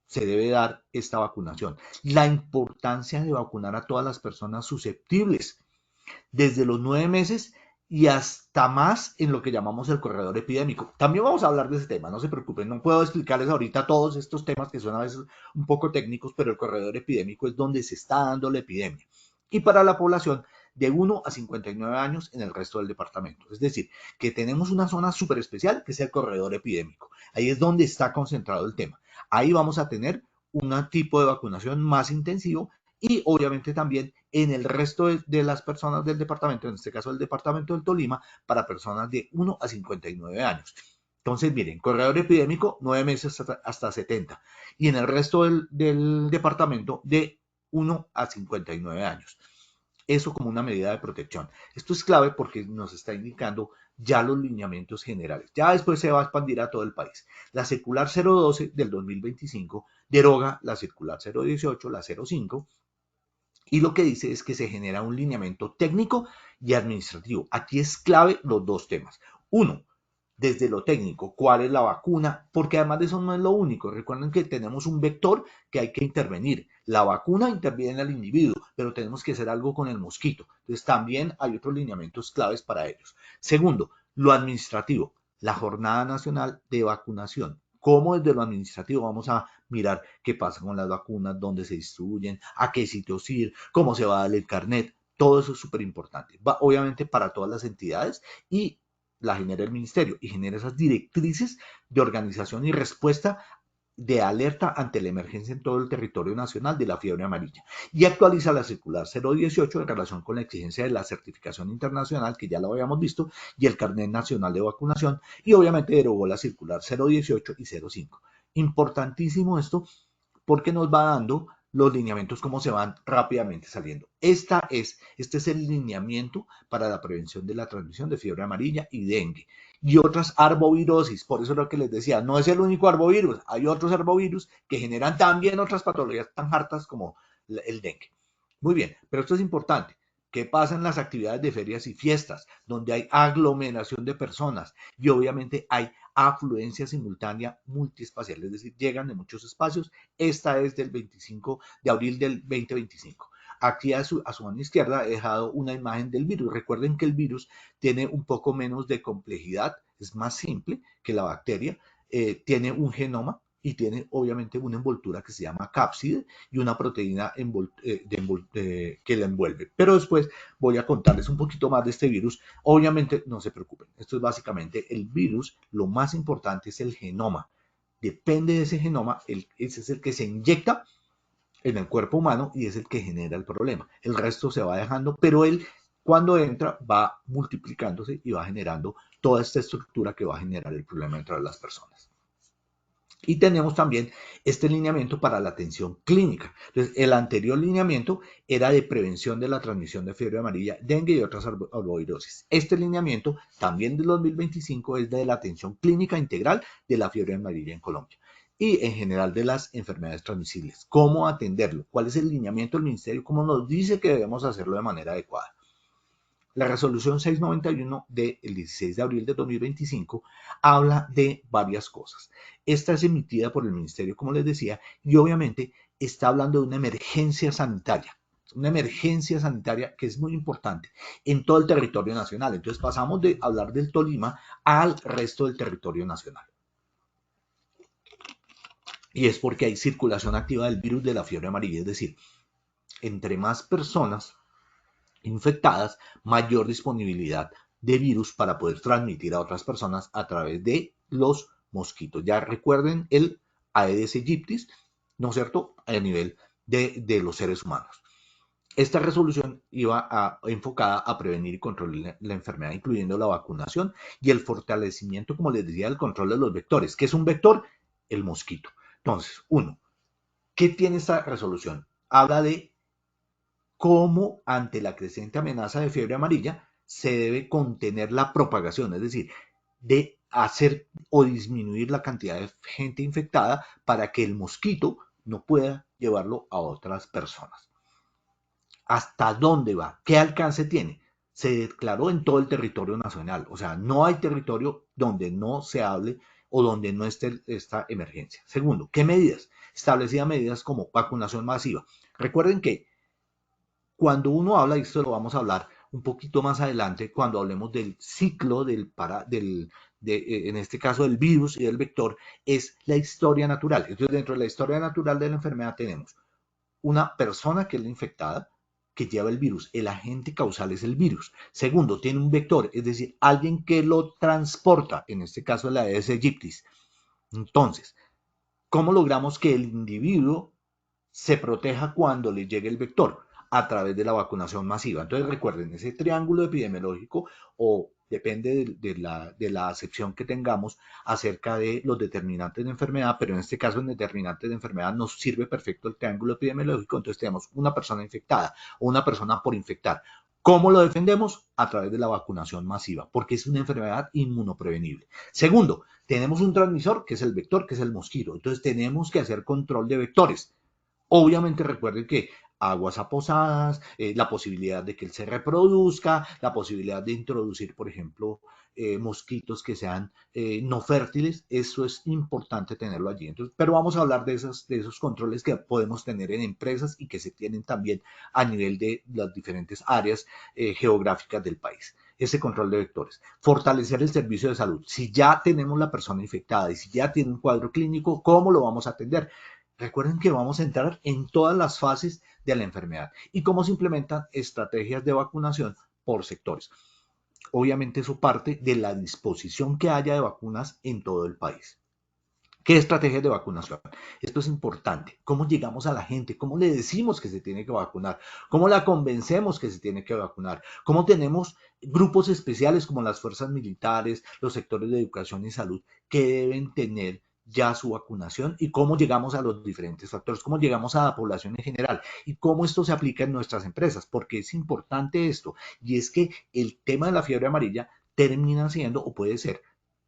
se debe dar esta vacunación? La importancia de vacunar a todas las personas susceptibles desde los 9 meses y hasta más en lo que llamamos el corredor epidémico. También vamos a hablar de ese tema, no se preocupen, no puedo explicarles ahorita todos estos temas que son a veces un poco técnicos, pero el corredor epidémico es donde se está dando la epidemia. Y para la población de 1 a 59 años en el resto del departamento. Es decir, que tenemos una zona súper especial que es el corredor epidémico. Ahí es donde está concentrado el tema. Ahí vamos a tener un tipo de vacunación más intensivo y obviamente también en el resto de las personas del departamento, en este caso el departamento del Tolima, para personas de 1 a 59 años. Entonces, miren, corredor epidémico, 9 meses hasta 70. Y en el resto del departamento, de 1 a 59 años. Eso como una medida de protección. Esto es clave porque nos está indicando ya los lineamientos generales. Ya después se va a expandir a todo el país. La circular 012 del 2025 deroga la circular 018, la 05, y lo que dice es que se genera un lineamiento técnico y administrativo. Aquí es clave los dos temas. Uno, desde lo técnico, ¿cuál es la vacuna? Porque además de eso no es lo único. Recuerden que tenemos un vector que hay que intervenir. La vacuna interviene en el individuo, pero tenemos que hacer algo con el mosquito. Entonces también hay otros lineamientos claves para ellos. Segundo, lo administrativo, la Jornada Nacional de Vacunación. ¿Cómo desde lo administrativo vamos a mirar qué pasa con las vacunas, dónde se distribuyen, a qué sitios ir, cómo se va a dar el carnet? Todo eso es súper importante. Obviamente para todas las entidades y la genera el ministerio y genera esas directrices de organización y respuesta de alerta ante la emergencia en todo el territorio nacional de la fiebre amarilla. Y actualiza la circular 018 en relación con la exigencia de la certificación internacional, que ya lo habíamos visto, y el carnet nacional de vacunación, y obviamente derogó la circular 018 y 05. Importantísimo esto porque nos va dando los lineamientos cómo se van rápidamente saliendo. Este es el lineamiento para la prevención de la transmisión de fiebre amarilla y dengue y otras arbovirosis. Por eso es lo que les decía, no es el único arbovirus, hay otros arbovirus que generan también otras patologías tan hartas como el dengue. Muy bien, pero esto es importante. ¿Qué pasa en las actividades de ferias y fiestas, donde hay aglomeración de personas y obviamente hay afluencia simultánea multiespacial? Es decir, llegan de muchos espacios. Esta es del 25 de abril del 2025. Aquí a su mano izquierda he dejado una imagen del virus. Recuerden que el virus tiene un poco menos de complejidad, es más simple que la bacteria, tiene un genoma y tiene obviamente una envoltura que se llama cápside y una proteína que la envuelve. Pero después voy a contarles un poquito más de este virus. Obviamente no se preocupen, esto es básicamente el virus. Lo más importante es el genoma. Depende de ese genoma, ese es el que se inyecta en el cuerpo humano y es el que genera el problema. El resto se va dejando, pero él cuando entra va multiplicándose y va generando toda esta estructura que va a generar el problema entre las personas. Y tenemos también este lineamiento para la atención clínica. Entonces, el anterior lineamiento era de prevención de la transmisión de fiebre amarilla, dengue y otras arbovirosis. Este lineamiento, también del 2025, es de la atención clínica integral de la fiebre amarilla en Colombia y en general de las enfermedades transmisibles. ¿Cómo atenderlo? ¿Cuál es el lineamiento del ministerio? ¿Cómo nos dice que debemos hacerlo de manera adecuada? La resolución 691 del 16 de abril de 2025 habla de varias cosas. Esta es emitida por el ministerio, como les decía, y obviamente está hablando de una emergencia sanitaria que es muy importante en todo el territorio nacional. Entonces pasamos de hablar del Tolima al resto del territorio nacional. Y es porque hay circulación activa del virus de la fiebre amarilla, es decir, entre más personas infectadas, mayor disponibilidad de virus para poder transmitir a otras personas a través de los mosquito. Ya recuerden el Aedes aegypti, ¿no es cierto?, a nivel de los seres humanos. Esta resolución iba enfocada a prevenir y controlar la enfermedad, incluyendo la vacunación y el fortalecimiento, como les decía, del control de los vectores. ¿Qué es un vector? El mosquito. Entonces, uno, ¿qué tiene esta resolución? Habla de cómo ante la creciente amenaza de fiebre amarilla se debe contener la propagación, es decir, de hacer o disminuir la cantidad de gente infectada para que el mosquito no pueda llevarlo a otras personas. ¿Hasta dónde va? ¿Qué alcance tiene? Se declaró en todo el territorio nacional. O sea, no hay territorio donde no se hable o donde no esté esta emergencia. Segundo, ¿qué medidas? Establecía medidas como vacunación masiva. Recuerden que cuando uno habla, y esto lo vamos a hablar un poquito más adelante, cuando hablemos del ciclo en este caso del virus y del vector, es la historia natural. Entonces, dentro de la historia natural de la enfermedad tenemos una persona que es la infectada, que lleva el virus. El agente causal es el virus. Segundo, tiene un vector, es decir, alguien que lo transporta, en este caso la Aedes aegypti. Entonces, ¿cómo logramos que el individuo se proteja cuando le llegue el vector? A través de la vacunación masiva. Entonces recuerden, ese triángulo epidemiológico o depende de la acepción que tengamos acerca de los determinantes de enfermedad, pero en este caso en determinantes de enfermedad nos sirve perfecto el triángulo epidemiológico. Entonces tenemos una persona infectada o una persona por infectar. ¿Cómo lo defendemos? A través de la vacunación masiva, porque es una enfermedad inmunoprevenible. Segundo, tenemos un transmisor que es el vector, que es el mosquito. Entonces tenemos que hacer control de vectores. Obviamente recuerden que aguas aposadas, la posibilidad de que él se reproduzca, la posibilidad de introducir, por ejemplo, mosquitos que sean no fértiles, eso es importante tenerlo allí. Entonces, pero vamos a hablar de esos controles que podemos tener en empresas y que se tienen también a nivel de las diferentes áreas geográficas del país. Ese control de vectores. Fortalecer el servicio de salud. Si ya tenemos la persona infectada y si ya tiene un cuadro clínico, ¿cómo lo vamos a atender? Recuerden que vamos a entrar en todas las fases de la enfermedad y cómo se implementan estrategias de vacunación por sectores. Obviamente eso parte de la disposición que haya de vacunas en todo el país. ¿Qué estrategias de vacunación? Esto es importante. ¿Cómo llegamos a la gente? ¿Cómo le decimos que se tiene que vacunar? ¿Cómo la convencemos que se tiene que vacunar? ¿Cómo tenemos grupos especiales como las fuerzas militares, los sectores de educación y salud que deben tener ya su vacunación y cómo llegamos a los diferentes factores, cómo llegamos a la población en general y cómo esto se aplica en nuestras empresas? Porque es importante esto y es que el tema de la fiebre amarilla termina siendo o puede ser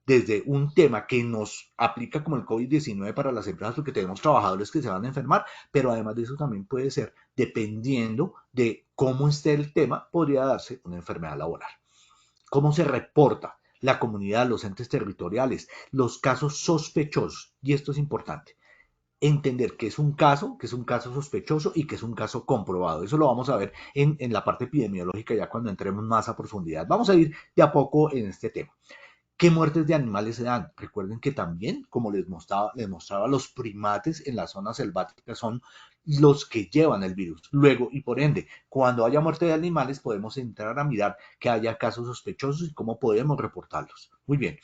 desde un tema que nos aplica como el COVID-19 para las empresas porque tenemos trabajadores que se van a enfermar, pero además de eso también puede ser, dependiendo de cómo esté el tema, podría darse una enfermedad laboral. ¿Cómo se reporta la comunidad, los entes territoriales, los casos sospechosos? Y esto es importante. Entender que es un caso sospechoso y que es un caso comprobado. Eso lo vamos a ver en la parte epidemiológica ya cuando entremos más a profundidad. Vamos a ir de a poco en este tema. ¿Qué muertes de animales se dan? Recuerden que también, como les mostraba, los primates en la zona selvática son los que llevan el virus. Luego, y por ende, cuando haya muerte de animales, podemos entrar a mirar que haya casos sospechosos y cómo podemos reportarlos. Muy bien.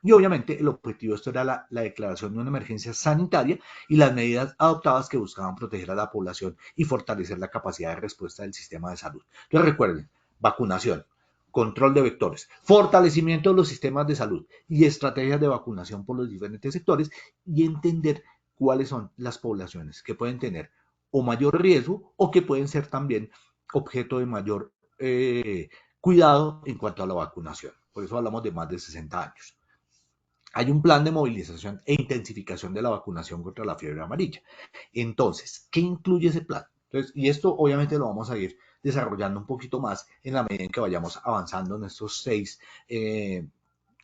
Y obviamente el objetivo de esto era la declaración de una emergencia sanitaria y las medidas adoptadas que buscaban proteger a la población y fortalecer la capacidad de respuesta del sistema de salud. Entonces recuerden, vacunación, control de vectores, fortalecimiento de los sistemas de salud y estrategias de vacunación por los diferentes sectores y entender cuáles son las poblaciones que pueden tener o mayor riesgo o que pueden ser también objeto de mayor cuidado en cuanto a la vacunación. Por eso hablamos de más de 60 años. Hay un plan de movilización e intensificación de la vacunación contra la fiebre amarilla. Entonces, ¿qué incluye ese plan? Entonces, y esto obviamente lo vamos a ir desarrollando un poquito más en la medida en que vayamos avanzando en estos 6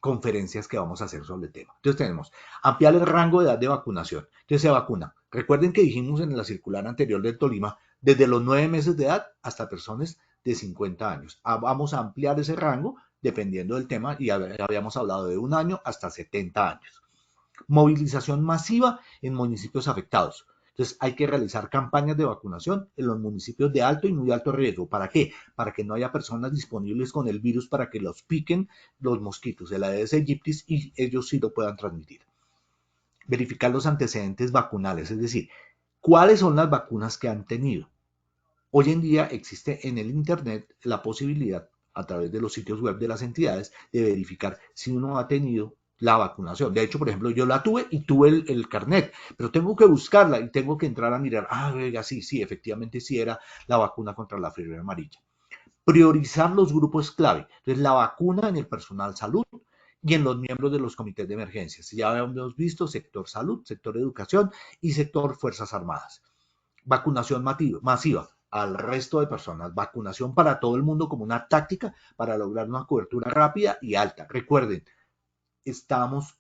conferencias que vamos a hacer sobre el tema. Entonces tenemos ampliar el rango de edad de vacunación. Entonces se vacuna. Recuerden que dijimos en la circular anterior del Tolima, desde los 9 meses de edad hasta personas de 50 años. Vamos a ampliar ese rango dependiendo del tema y habíamos hablado de 1 año hasta 70 años. Movilización masiva en municipios afectados. Entonces hay que realizar campañas de vacunación en los municipios de alto y muy alto riesgo. ¿Para qué? Para que no haya personas disponibles con el virus para que los piquen los mosquitos, el Aedes aegypti, y ellos sí lo puedan transmitir. Verificar los antecedentes vacunales, es decir, cuáles son las vacunas que han tenido. Hoy en día existe en el Internet la posibilidad, a través de los sitios web de las entidades, de verificar si uno ha tenido la vacunación. De hecho, por ejemplo, yo la tuve y tuve el carnet, pero tengo que buscarla y tengo que entrar a mirar, oiga, sí, efectivamente sí era la vacuna contra la fiebre amarilla. Priorizar los grupos clave. Entonces, la vacuna en el personal salud y en los miembros de los comités de emergencias. Ya hemos visto sector salud, sector educación y sector fuerzas armadas. Vacunación masiva al resto de personas. Vacunación para todo el mundo como una táctica para lograr una cobertura rápida y alta. Recuerden, estamos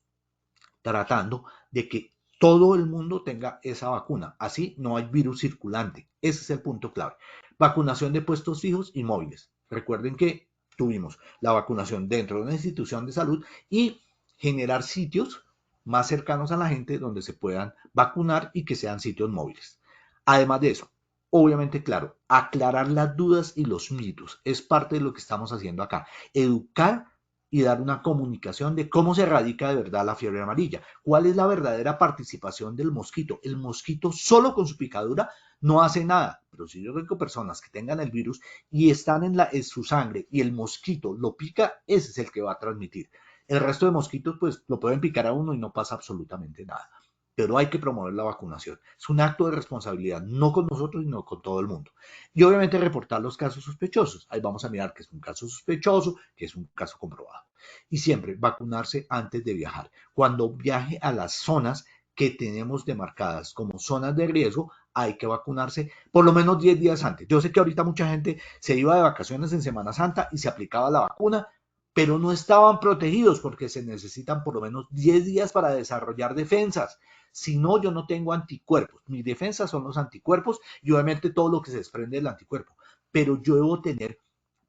tratando de que todo el mundo tenga esa vacuna. Así no hay virus circulante. Ese es el punto clave. Vacunación de puestos fijos y móviles. Recuerden que tuvimos la vacunación dentro de una institución de salud y generar sitios más cercanos a la gente donde se puedan vacunar y que sean sitios móviles. Además de eso, obviamente, claro, aclarar las dudas y los mitos es parte de lo que estamos haciendo acá. Educar y dar una comunicación de cómo se erradica de verdad la fiebre amarilla, cuál es la verdadera participación del mosquito. El mosquito solo con su picadura no hace nada, pero si yo tengo personas que tengan el virus y están en su sangre y el mosquito lo pica, ese es el que va a transmitir. El resto de mosquitos pues lo pueden picar a uno y no pasa absolutamente nada. Pero hay que promover la vacunación. Es un acto de responsabilidad, no con nosotros, sino con todo el mundo. Y obviamente reportar los casos sospechosos. Ahí vamos a mirar que es un caso sospechoso, que es un caso comprobado. Y siempre vacunarse antes de viajar. Cuando viaje a las zonas que tenemos demarcadas como zonas de riesgo, hay que vacunarse por lo menos 10 días antes. Yo sé que ahorita mucha gente se iba de vacaciones en Semana Santa y se aplicaba la vacuna, pero no estaban protegidos porque se necesitan por lo menos 10 días para desarrollar defensas. Si no, yo no tengo anticuerpos. Mis defensas son los anticuerpos y obviamente todo lo que se desprende del anticuerpo. Pero yo debo tener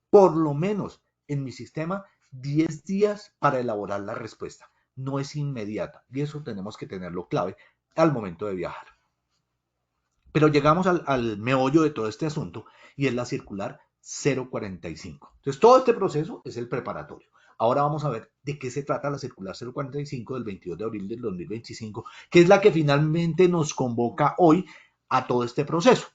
por lo menos en mi sistema 10 días para elaborar la respuesta. No es inmediata y eso tenemos que tenerlo clave al momento de viajar. Pero llegamos al meollo de todo este asunto y es la circular 045. Entonces, todo este proceso es el preparatorio. Ahora vamos a ver de qué se trata la circular 045 del 22 de abril del 2025, que es la que finalmente nos convoca hoy a todo este proceso.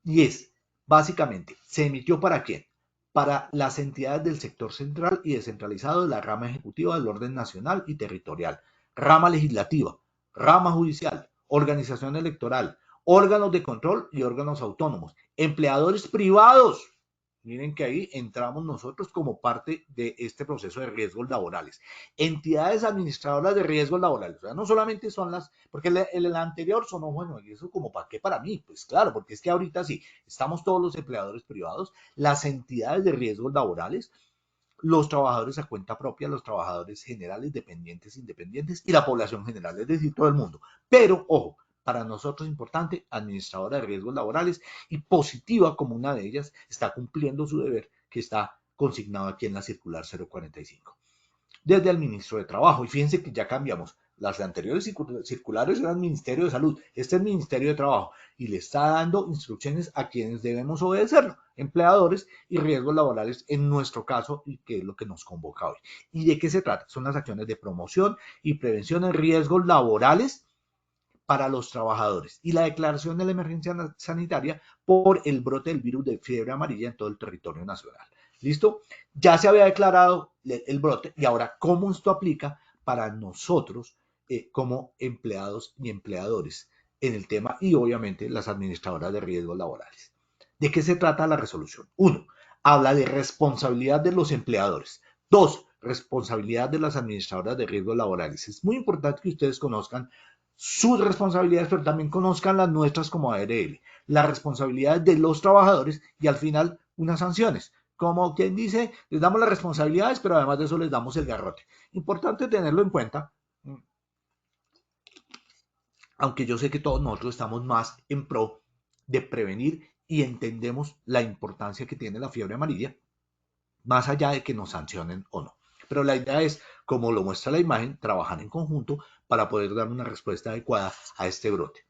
Y es, básicamente, ¿se emitió para quién? Para las entidades del sector central y descentralizado de la rama ejecutiva del orden nacional y territorial, rama legislativa, rama judicial, organización electoral, órganos de control y órganos autónomos, empleadores privados. Miren que ahí entramos nosotros como parte de este proceso de riesgos laborales. Entidades administradoras de riesgos laborales. O sea, no solamente son porque el anterior sonó, bueno, ¿y eso como para qué para mí? Pues claro, porque es que ahorita sí, estamos todos los empleadores privados, las entidades de riesgos laborales, los trabajadores a cuenta propia, los trabajadores generales, dependientes, independientes y la población general, es decir, todo el mundo. Pero, ojo, para nosotros es importante, administradora de riesgos laborales y Positiva como una de ellas está cumpliendo su deber que está consignado aquí en la circular 045. Desde el ministro de Trabajo, y fíjense que ya cambiamos, las anteriores circulares eran Ministerio de Salud, este es Ministerio de Trabajo y le está dando instrucciones a quienes debemos obedecerlo, empleadores y riesgos laborales en nuestro caso y que es lo que nos convoca hoy. ¿Y de qué se trata? Son las acciones de promoción y prevención de riesgos laborales para los trabajadores y la declaración de la emergencia sanitaria por el brote del virus de fiebre amarilla en todo el territorio nacional. ¿Listo? Ya se había declarado el brote y ahora cómo esto aplica para nosotros como empleados y empleadores en el tema y obviamente las administradoras de riesgos laborales. ¿De qué se trata la resolución? 1. Habla de responsabilidad de los empleadores. 2. Responsabilidad de las administradoras de riesgos laborales. Es muy importante que ustedes conozcan sus responsabilidades, pero también conozcan las nuestras como ARL, las responsabilidades de los trabajadores y al final unas sanciones. Como quien dice, les damos las responsabilidades, pero además de eso les damos el garrote. Importante tenerlo en cuenta, aunque yo sé que todos nosotros estamos más en pro de prevenir y entendemos la importancia que tiene la fiebre amarilla, más allá de que nos sancionen o no. Pero la idea es, como lo muestra la imagen, trabajar en conjunto para poder dar una respuesta adecuada a este brote.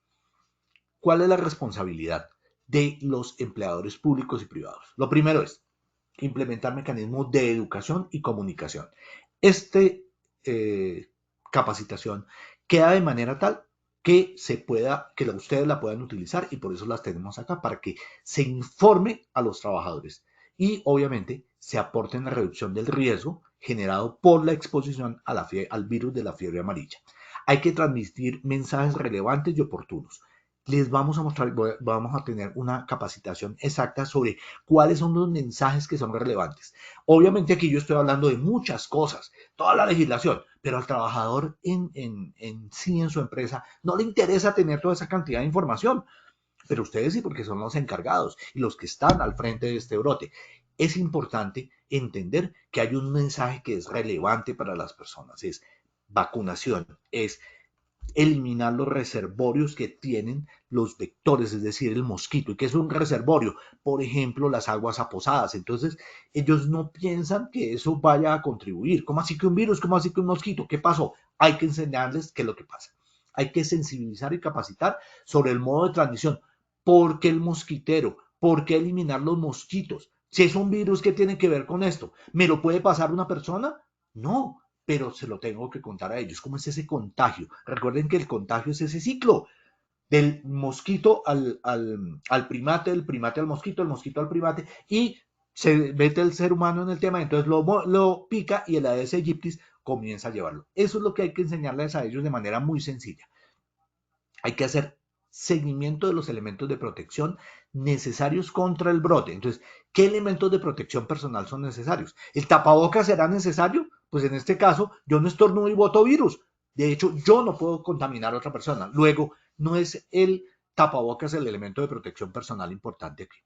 ¿cuál es la responsabilidad de los empleadores públicos y privados? Lo primero es implementar mecanismos de educación y comunicación. Este capacitación queda de manera tal que ustedes la puedan utilizar, y por eso las tenemos acá, para que se informe a los trabajadores y obviamente se aporte en la reducción del riesgo generado por la exposición al virus de la fiebre amarilla. Hay que transmitir mensajes relevantes y oportunos. Les vamos a mostrar, vamos a tener una capacitación exacta sobre cuáles son los mensajes que son relevantes. Obviamente aquí yo estoy hablando de muchas cosas, toda la legislación, pero al trabajador en sí, en su empresa, no le interesa tener toda esa cantidad de información. Pero ustedes sí, porque son los encargados y los que están al frente de este brote. Es importante entender que hay un mensaje que es relevante para las personas. Es vacunación, es eliminar los reservorios que tienen los vectores, es decir, el mosquito. ¿Y qué es un reservorio? Por ejemplo, las aguas aposadas. Entonces, ellos no piensan que eso vaya a contribuir. ¿Cómo así que un virus? ¿Cómo así que un mosquito? ¿Qué pasó? Hay que enseñarles qué es lo que pasa. Hay que sensibilizar y capacitar sobre el modo de transmisión. ¿Por qué el mosquitero? ¿Por qué eliminar los mosquitos? Si es un virus, ¿qué tiene que ver con esto? ¿Me lo puede pasar una persona? No, pero se lo tengo que contar a ellos. ¿Cómo es ese contagio? Recuerden que el contagio es ese ciclo del mosquito al primate, del primate al mosquito, el mosquito al primate, y se mete el ser humano en el tema, entonces lo pica y el Aedes aegypti comienza a llevarlo. Eso es lo que hay que enseñarles a ellos de manera muy sencilla. Hay que hacer seguimiento de los elementos de protección necesarios contra el brote. Entonces, ¿qué elementos de protección personal son necesarios? ¿El tapabocas será necesario? Pues en este caso, yo no estornudo y boto virus. De hecho, yo no puedo contaminar a otra persona. Luego, no es el tapabocas el elemento de protección personal importante aquí.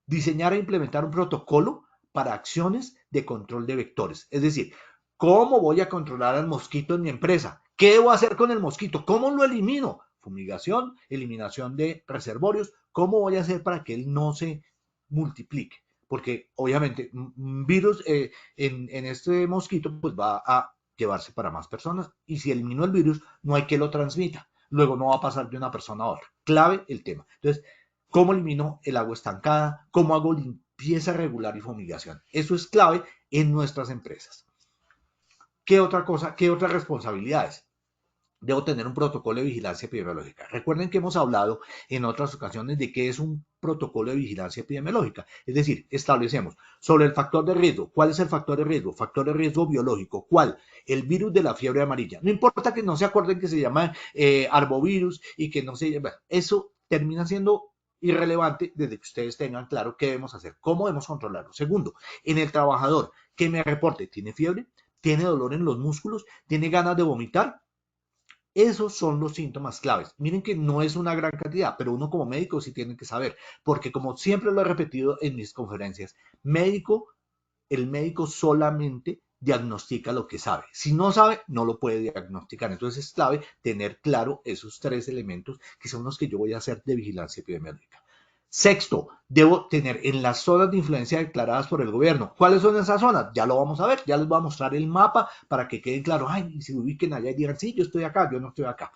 Diseñar e implementar un protocolo para acciones de control de vectores. Es decir, ¿cómo voy a controlar al mosquito en mi empresa? ¿Qué debo hacer con el mosquito? ¿Cómo lo elimino? Fumigación, eliminación de reservorios. ¿Cómo voy a hacer para que él no se multiplique? Porque obviamente un virus en este mosquito pues va a llevarse para más personas, y si elimino el virus no hay que lo transmita. Luego no va a pasar de una persona a otra. Clave el tema. Entonces, ¿cómo elimino el agua estancada? ¿Cómo hago limpieza regular y fumigación? Eso es clave en nuestras empresas. ¿Qué otra cosa? ¿Qué otras responsabilidades? Debo tener un protocolo de vigilancia epidemiológica. Recuerden que hemos hablado en otras ocasiones de qué es un protocolo de vigilancia epidemiológica. Es decir, establecemos sobre el factor de riesgo. ¿Cuál es el factor de riesgo? Factor de riesgo biológico. ¿Cuál? El virus de la fiebre amarilla. No importa que no se acuerden que se llama arbovirus y que no se llama. Eso termina siendo irrelevante desde que ustedes tengan claro qué debemos hacer, cómo debemos controlarlo. Segundo, en el trabajador que me reporte, ¿tiene fiebre? ¿Tiene dolor en los músculos? ¿Tiene ganas de vomitar? Esos son los síntomas claves. Miren que no es una gran cantidad, pero uno como médico sí tiene que saber, porque como siempre lo he repetido en mis conferencias, el médico solamente diagnostica lo que sabe. Si no sabe, no lo puede diagnosticar. Entonces es clave tener claro esos tres elementos que son los que yo voy a hacer de vigilancia epidemiológica. Sexto, debo tener en las zonas de influencia declaradas por el gobierno. ¿Cuáles son esas zonas? Ya lo vamos a ver, ya les voy a mostrar el mapa para que queden claros. Ay, y si ubiquen allá y digan, sí, yo estoy acá, yo no estoy acá.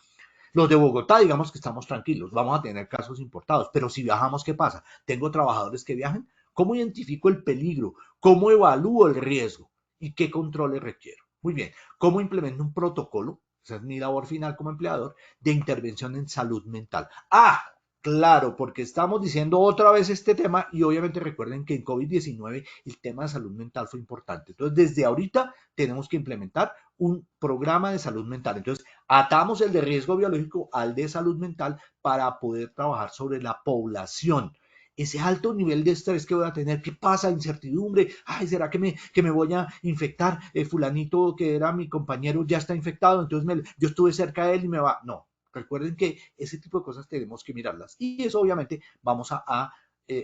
Los de Bogotá, digamos que estamos tranquilos, vamos a tener casos importados, pero si viajamos, ¿qué pasa? ¿Tengo trabajadores que viajan? ¿Cómo identifico el peligro? ¿Cómo evalúo el riesgo? ¿Y qué controles requiero? Muy bien, ¿cómo implemento un protocolo? Esa es mi labor final como empleador, de intervención en salud mental. ¡Ah! Claro, porque estamos diciendo otra vez este tema, y obviamente recuerden que en COVID-19 el tema de salud mental fue importante. Entonces, desde ahorita tenemos que implementar un programa de salud mental. Entonces, atamos el de riesgo biológico al de salud mental para poder trabajar sobre la población. Ese alto nivel de estrés que voy a tener, ¿qué pasa? Incertidumbre, ay, ¿será que me voy a infectar? Fulanito que era mi compañero ya está infectado, entonces yo estuve cerca de él y me va. No, recuerden que ese tipo de cosas tenemos que mirarlas, y eso obviamente vamos a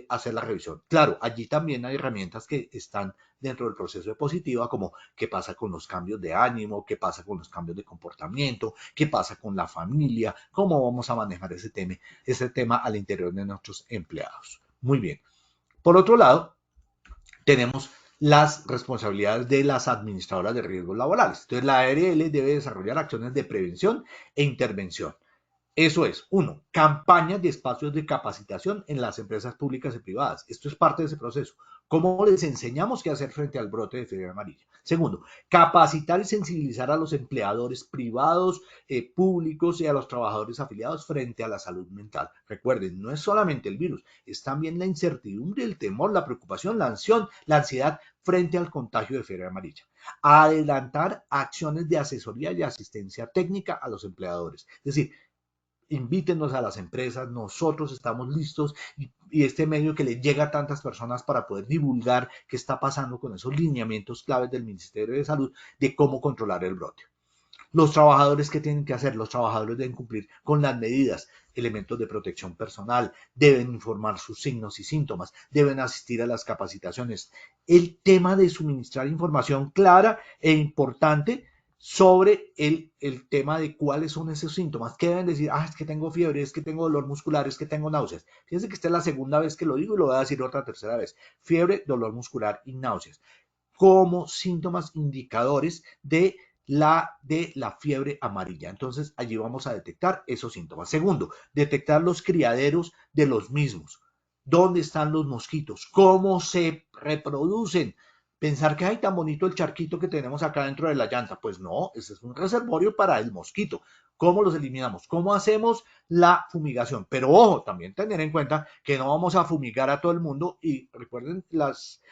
hacer la revisión. Claro, allí también hay herramientas que están dentro del proceso de positiva, como qué pasa con los cambios de ánimo, qué pasa con los cambios de comportamiento, qué pasa con la familia, cómo vamos a manejar ese tema al interior de nuestros empleados. Muy bien. Por otro lado, tenemos las responsabilidades de las administradoras de riesgos laborales. Entonces, la ARL debe desarrollar acciones de prevención e intervención. Eso es, uno, campañas de espacios de capacitación en las empresas públicas y privadas. Esto es parte de ese proceso. ¿Cómo les enseñamos qué hacer frente al brote de fiebre amarilla? Segundo, capacitar y sensibilizar a los empleadores privados, públicos y a los trabajadores afiliados frente a la salud mental. Recuerden, no es solamente el virus, es también la incertidumbre, el temor, la preocupación, la ansiedad frente al contagio de fiebre amarilla. Adelantar acciones de asesoría y asistencia técnica a los empleadores. Es decir, invítenos a las empresas, nosotros estamos listos y este medio que le llega a tantas personas para poder divulgar qué está pasando con esos lineamientos claves del Ministerio de Salud de cómo controlar el brote. Los trabajadores, ¿qué tienen que hacer? Los trabajadores deben cumplir con las medidas, elementos de protección personal, deben informar sus signos y síntomas, deben asistir a las capacitaciones. El tema de suministrar información clara e importante sobre el tema de cuáles son esos síntomas. ¿Qué deben decir? Es que tengo fiebre, es que tengo dolor muscular, es que tengo náuseas. Fíjense que esta es la segunda vez que lo digo y lo voy a decir otra tercera vez. Fiebre, dolor muscular y náuseas como síntomas indicadores de la fiebre amarilla. Entonces, allí vamos a detectar esos síntomas. Segundo, detectar los criaderos de los mismos. ¿Dónde están los mosquitos? ¿Cómo se reproducen? Pensar que hay tan bonito el charquito que tenemos acá dentro de la llanta. Pues no, ese es un reservorio para el mosquito. ¿Cómo los eliminamos? ¿Cómo hacemos la fumigación? Pero ojo, también tener en cuenta que no vamos a fumigar a todo el mundo y recuerden las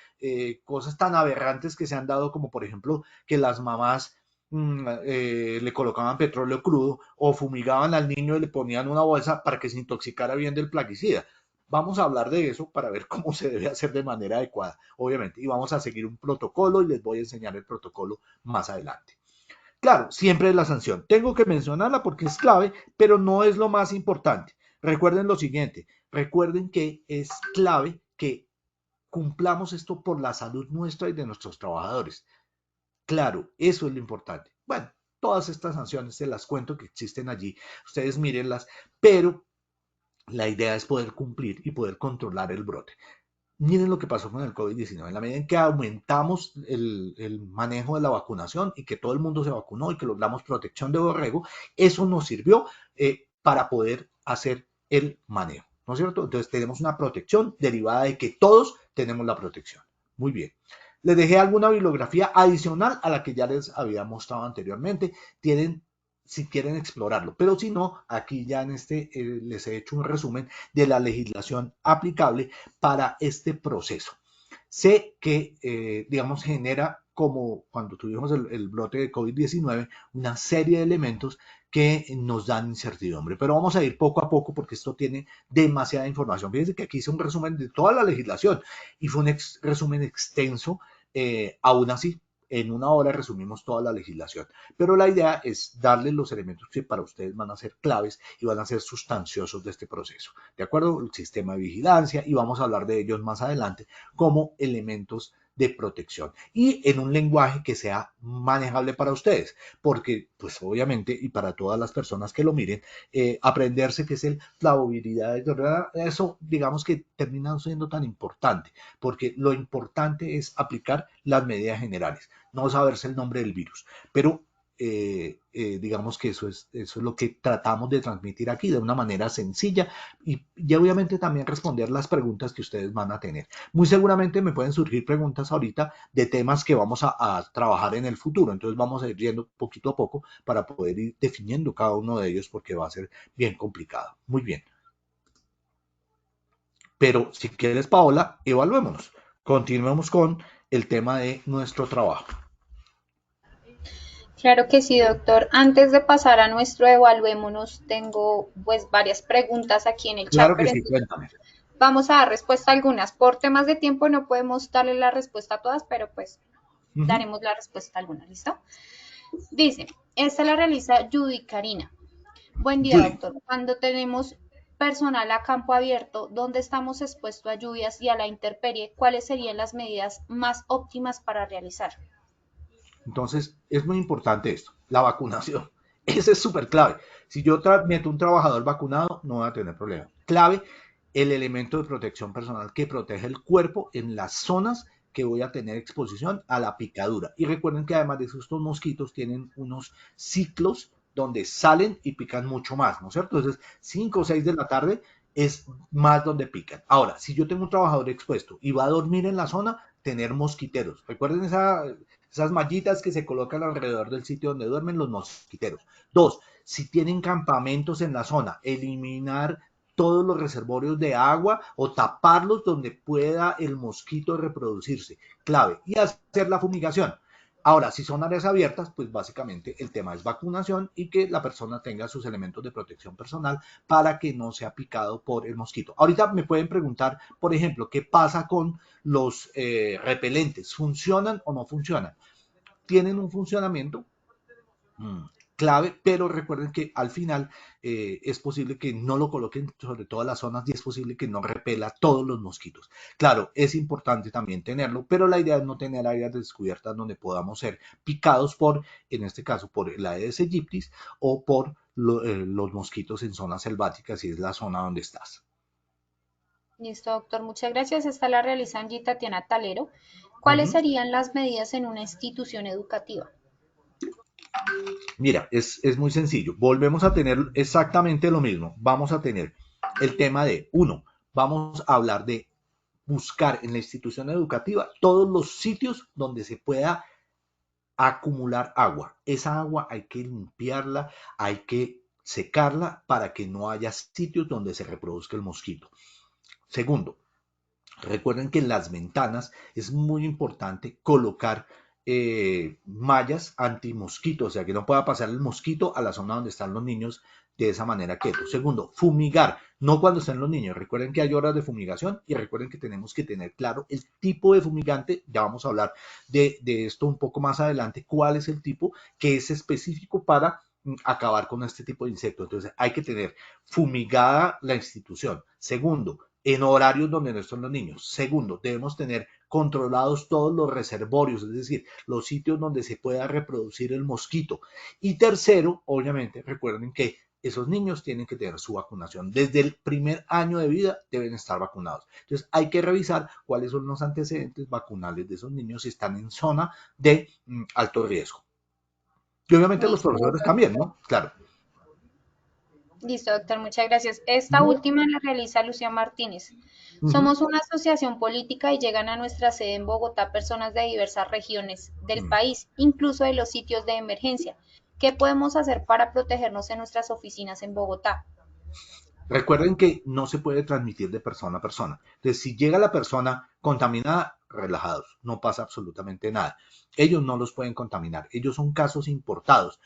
cosas tan aberrantes que se han dado como por ejemplo que las mamás le colocaban petróleo crudo o fumigaban al niño y le ponían una bolsa para que se intoxicara bien del plaguicida. Vamos a hablar de eso para ver cómo se debe hacer de manera adecuada, obviamente, y vamos a seguir un protocolo y les voy a enseñar el protocolo más adelante. Claro, siempre es la sanción. Tengo que mencionarla porque es clave, pero no es lo más importante. Recuerden lo siguiente, recuerden que es clave que cumplamos esto por la salud nuestra y de nuestros trabajadores. Claro, eso es lo importante. Bueno, todas estas sanciones se las cuento que existen allí, ustedes mírenlas, pero la idea es poder cumplir y poder controlar el brote. Miren lo que pasó con el COVID-19. En la medida en que aumentamos el manejo de la vacunación y que todo el mundo se vacunó y que logramos protección de borrego, eso nos sirvió para poder hacer el manejo, ¿no es cierto? Entonces tenemos una protección derivada de que todos tenemos la protección. Muy bien. Les dejé alguna bibliografía adicional a la que ya les había mostrado anteriormente. Tienen si quieren explorarlo, pero si no, aquí ya en este les he hecho un resumen de la legislación aplicable para este proceso. Sé que, digamos, genera como cuando tuvimos el brote de COVID-19 una serie de elementos que nos dan incertidumbre, pero vamos a ir poco a poco porque esto tiene demasiada información. Fíjense que aquí hice un resumen de toda la legislación y fue un resumen extenso, aún así en una hora resumimos toda la legislación, pero la idea es darles los elementos que para ustedes van a ser claves y van a ser sustanciosos de este proceso. ¿De acuerdo? El sistema de vigilancia y vamos a hablar de ellos más adelante como elementos de protección y en un lenguaje que sea manejable para ustedes, porque pues obviamente y para todas las personas que lo miren, aprenderse que es el flavoviridad, eso digamos que termina siendo tan importante, porque lo importante es aplicar las medidas generales, no saberse el nombre del virus, pero digamos que eso es lo que tratamos de transmitir aquí de una manera sencilla y obviamente también responder las preguntas que ustedes van a tener. Muy seguramente me pueden surgir preguntas ahorita de temas que vamos a trabajar en el futuro, entonces vamos a ir yendo poquito a poco para poder ir definiendo cada uno de ellos porque va a ser bien complicado. Muy bien. Pero si quieres, Paola, evaluémonos. Continuemos con el tema de nuestro trabajo. Claro que sí, doctor. Antes de pasar a nuestro evaluémonos, tengo pues varias preguntas aquí en el chat, Claro que pero sí, entonces cuéntame. vamos a dar respuesta a algunas. Por temas de tiempo no podemos darle la respuesta a todas, pero pues daremos la respuesta a algunas, ¿listo? Dice, esta la realiza Judy Karina. Buen día, Judy, doctor. Cuando tenemos personal a campo abierto, donde estamos expuestos a lluvias y a la intemperie, ¿cuáles serían las medidas más óptimas para realizar? entonces es muy importante esto, la vacunación. Ese es súper clave. Si yo meto un trabajador vacunado, no voy a tener problema. Clave, el elemento de protección personal que protege el cuerpo en las zonas que voy a tener exposición a la picadura. Y recuerden que además de eso, estos mosquitos tienen unos ciclos donde salen y pican mucho más, ¿no es cierto? Entonces, 5 o 6 de la tarde es más donde pican. Ahora, si yo tengo un trabajador expuesto y va a dormir en la zona, tener mosquiteros. Recuerden esas mallitas que se colocan alrededor del sitio donde duermen los mosquiteros. Dos, si tienen campamentos en la zona, eliminar todos los reservorios de agua o taparlos donde pueda el mosquito reproducirse. Clave. Y hacer la fumigación. Ahora, si son áreas abiertas, pues básicamente el tema es vacunación y que la persona tenga sus elementos de protección personal para que no sea picado por el mosquito. Ahorita me pueden preguntar, por ejemplo, ¿qué pasa con los repelentes? ¿Funcionan o no funcionan? Tienen un funcionamiento clave, pero recuerden que al final es posible que no lo coloquen sobre todas las zonas y es posible que no repela todos los mosquitos. Claro, es importante también tenerlo, pero la idea es no tener áreas descubiertas donde podamos ser picados por, en este caso, por el Aedes aegypti o por los mosquitos en zonas selváticas, si es la zona donde estás. Listo, doctor, muchas gracias. Esta la realiza Angie Tatiana Talero. Uh ¿Cuáles -huh. serían las medidas en una institución educativa? Mira, es muy sencillo. Volvemos a tener exactamente lo mismo. Vamos a tener el tema de, uno, vamos a hablar de buscar en la institución educativa todos los sitios donde se pueda acumular agua. Esa agua hay que limpiarla, hay que secarla para que no haya sitios donde se reproduzca el mosquito. Segundo, recuerden que en las ventanas es muy importante colocar mallas antimosquito, o sea, que no pueda pasar el mosquito a la zona donde están los niños de esa manera quieto. Segundo, fumigar, no cuando estén los niños. Recuerden que hay horas de fumigación y recuerden que tenemos que tener claro el tipo de fumigante. Ya vamos a hablar de esto un poco más adelante, cuál es el tipo que es específico para acabar con este tipo de insectos. Entonces hay que tener fumigada la institución. Segundo, en horarios donde no están los niños. Segundo, debemos tener controlados todos los reservorios, es decir, los sitios donde se pueda reproducir el mosquito. Y tercero, obviamente, recuerden que esos niños tienen que tener su vacunación. Desde el primer año de vida deben estar vacunados. Entonces hay que revisar cuáles son los antecedentes vacunales de esos niños si están en zona de alto riesgo. Y obviamente los Listo, profesores también, ¿no? Claro. listo, doctor, muchas gracias. Esta última la realiza Lucía Martínez. Somos una asociación política y llegan a nuestra sede en Bogotá personas de diversas regiones del país, incluso de los sitios de emergencia. ¿Qué podemos hacer para protegernos en nuestras oficinas en Bogotá? Recuerden que no se puede transmitir de persona a persona. Entonces, si llega la persona contaminada, relajados, no pasa absolutamente nada. Ellos no los pueden contaminar. Ellos son casos importados.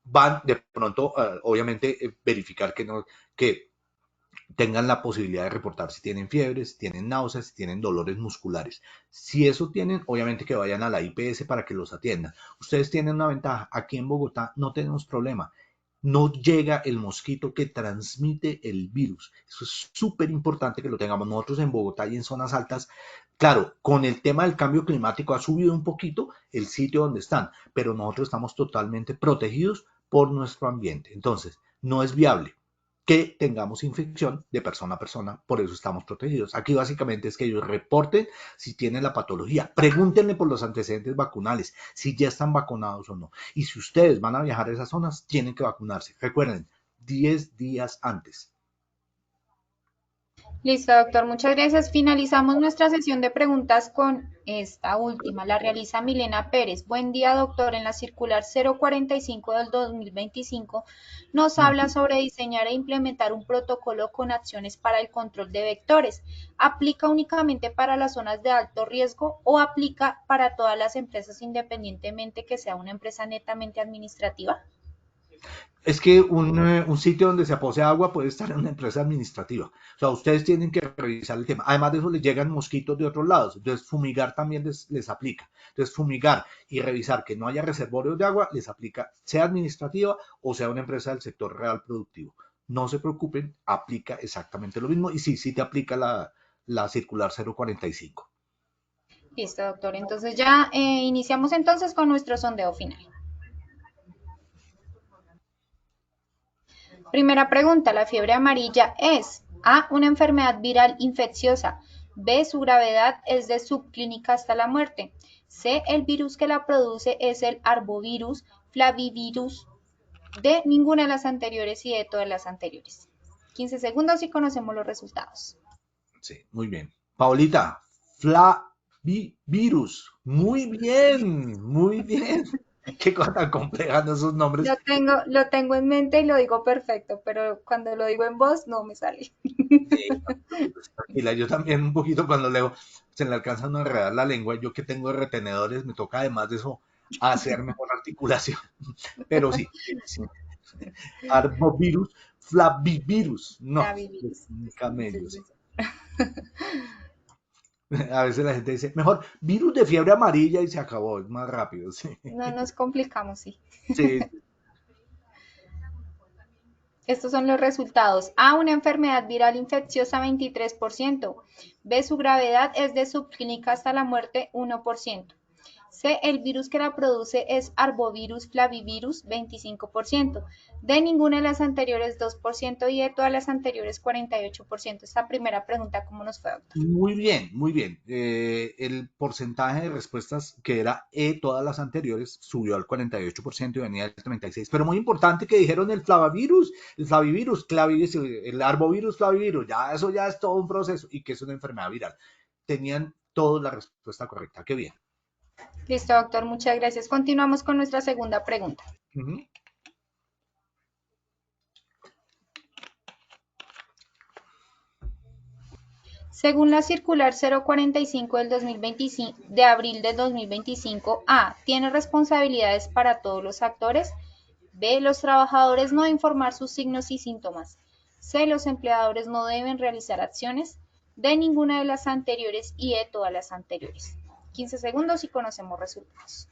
Van de pronto, obviamente, verificar que tengan la posibilidad de reportar si tienen fiebre, si tienen náuseas, si tienen dolores musculares. Si eso tienen, obviamente que vayan a la IPS para que los atiendan. Ustedes tienen una ventaja. Aquí en Bogotá no tenemos problema. No llega el mosquito que transmite el virus. Eso es súper importante que lo tengamos nosotros en Bogotá y en zonas altas. Claro, con el tema del cambio climático ha subido un poquito el sitio donde están, pero nosotros estamos totalmente protegidos por nuestro ambiente. Entonces, no es viable que tengamos infección de persona a persona, por eso estamos protegidos. Aquí básicamente es que ellos reporten si tienen la patología, pregúntenle por los antecedentes vacunales, si ya están vacunados o no. Y si ustedes van a viajar a esas zonas, tienen que vacunarse. Recuerden, 10 días antes. Listo, doctor, muchas gracias. Finalizamos nuestra sesión de preguntas con esta última. La realiza Milena Pérez. Buen día, doctor. En la circular 045 del 2025 nos habla sobre diseñar e implementar un protocolo con acciones para el control de vectores. ¿Aplica únicamente para las zonas de alto riesgo o aplica para todas las empresas independientemente que sea una empresa netamente administrativa? Es que un sitio donde se apose agua puede estar en una empresa administrativa. O sea, ustedes tienen que revisar el tema. Además de eso, les llegan mosquitos de otros lados. Entonces, fumigar también les aplica. Entonces, fumigar y revisar que no haya reservorios de agua les aplica, sea administrativa o sea una empresa del sector real productivo. No se preocupen, aplica exactamente lo mismo. Y sí, sí te aplica la circular 045. Listo, doctor. Entonces ya iniciamos entonces con nuestro sondeo final. Primera pregunta, ¿la fiebre amarilla es A, una enfermedad viral infecciosa, B, su gravedad es de subclínica hasta la muerte, C, el virus que la produce es el arbovirus flavivirus D, ninguna de las anteriores y de todas las anteriores. 15 segundos y conocemos los resultados. Sí, muy bien. Paulita, Flavivirus. Muy bien, muy bien. Qué cosa tan compleja de esos nombres. Lo tengo en mente y lo digo perfecto, pero cuando lo digo en voz no me sale. Sí, no te preocupes, tranquila, yo también un poquito cuando leo se le alcanza a uno a enredar la lengua. Yo que tengo retenedores, me toca además de eso hacer mejor articulación. Pero sí, sí, sí. Arbovirus, Flavivirus. No, Clavivirus. Sí, camellos. sí, sí. A veces la gente dice, mejor virus de fiebre amarilla y se acabó, es más rápido. Sí, No nos complicamos, sí. sí. Estos son los resultados. A, una enfermedad viral infecciosa 23%. B, su gravedad es de subclínica hasta la muerte 1%. C, el virus que la produce es Arbovirus flavivirus 25%. D, ninguna de las anteriores 2% y de todas las anteriores 48%. Esta primera pregunta, ¿cómo nos fue, doctor? Muy bien, muy bien. El porcentaje de respuestas que era todas las anteriores subió al 48% y venía del 36%. Pero muy importante que dijeron el flavivirus, el arbovirus flavivirus. Ya eso ya es todo un proceso y que es una enfermedad viral. Tenían toda la respuesta correcta. Qué bien. Listo, doctor, muchas gracias. Continuamos con nuestra segunda pregunta. Ujú. Según la circular 045 del 2025, de abril del 2025, A, tiene responsabilidades para todos los actores. B, los trabajadores no informar sus signos y síntomas. C, los empleadores no deben realizar acciones. D, ninguna de las anteriores y E, todas las anteriores. 15 segundos y conocemos resultados.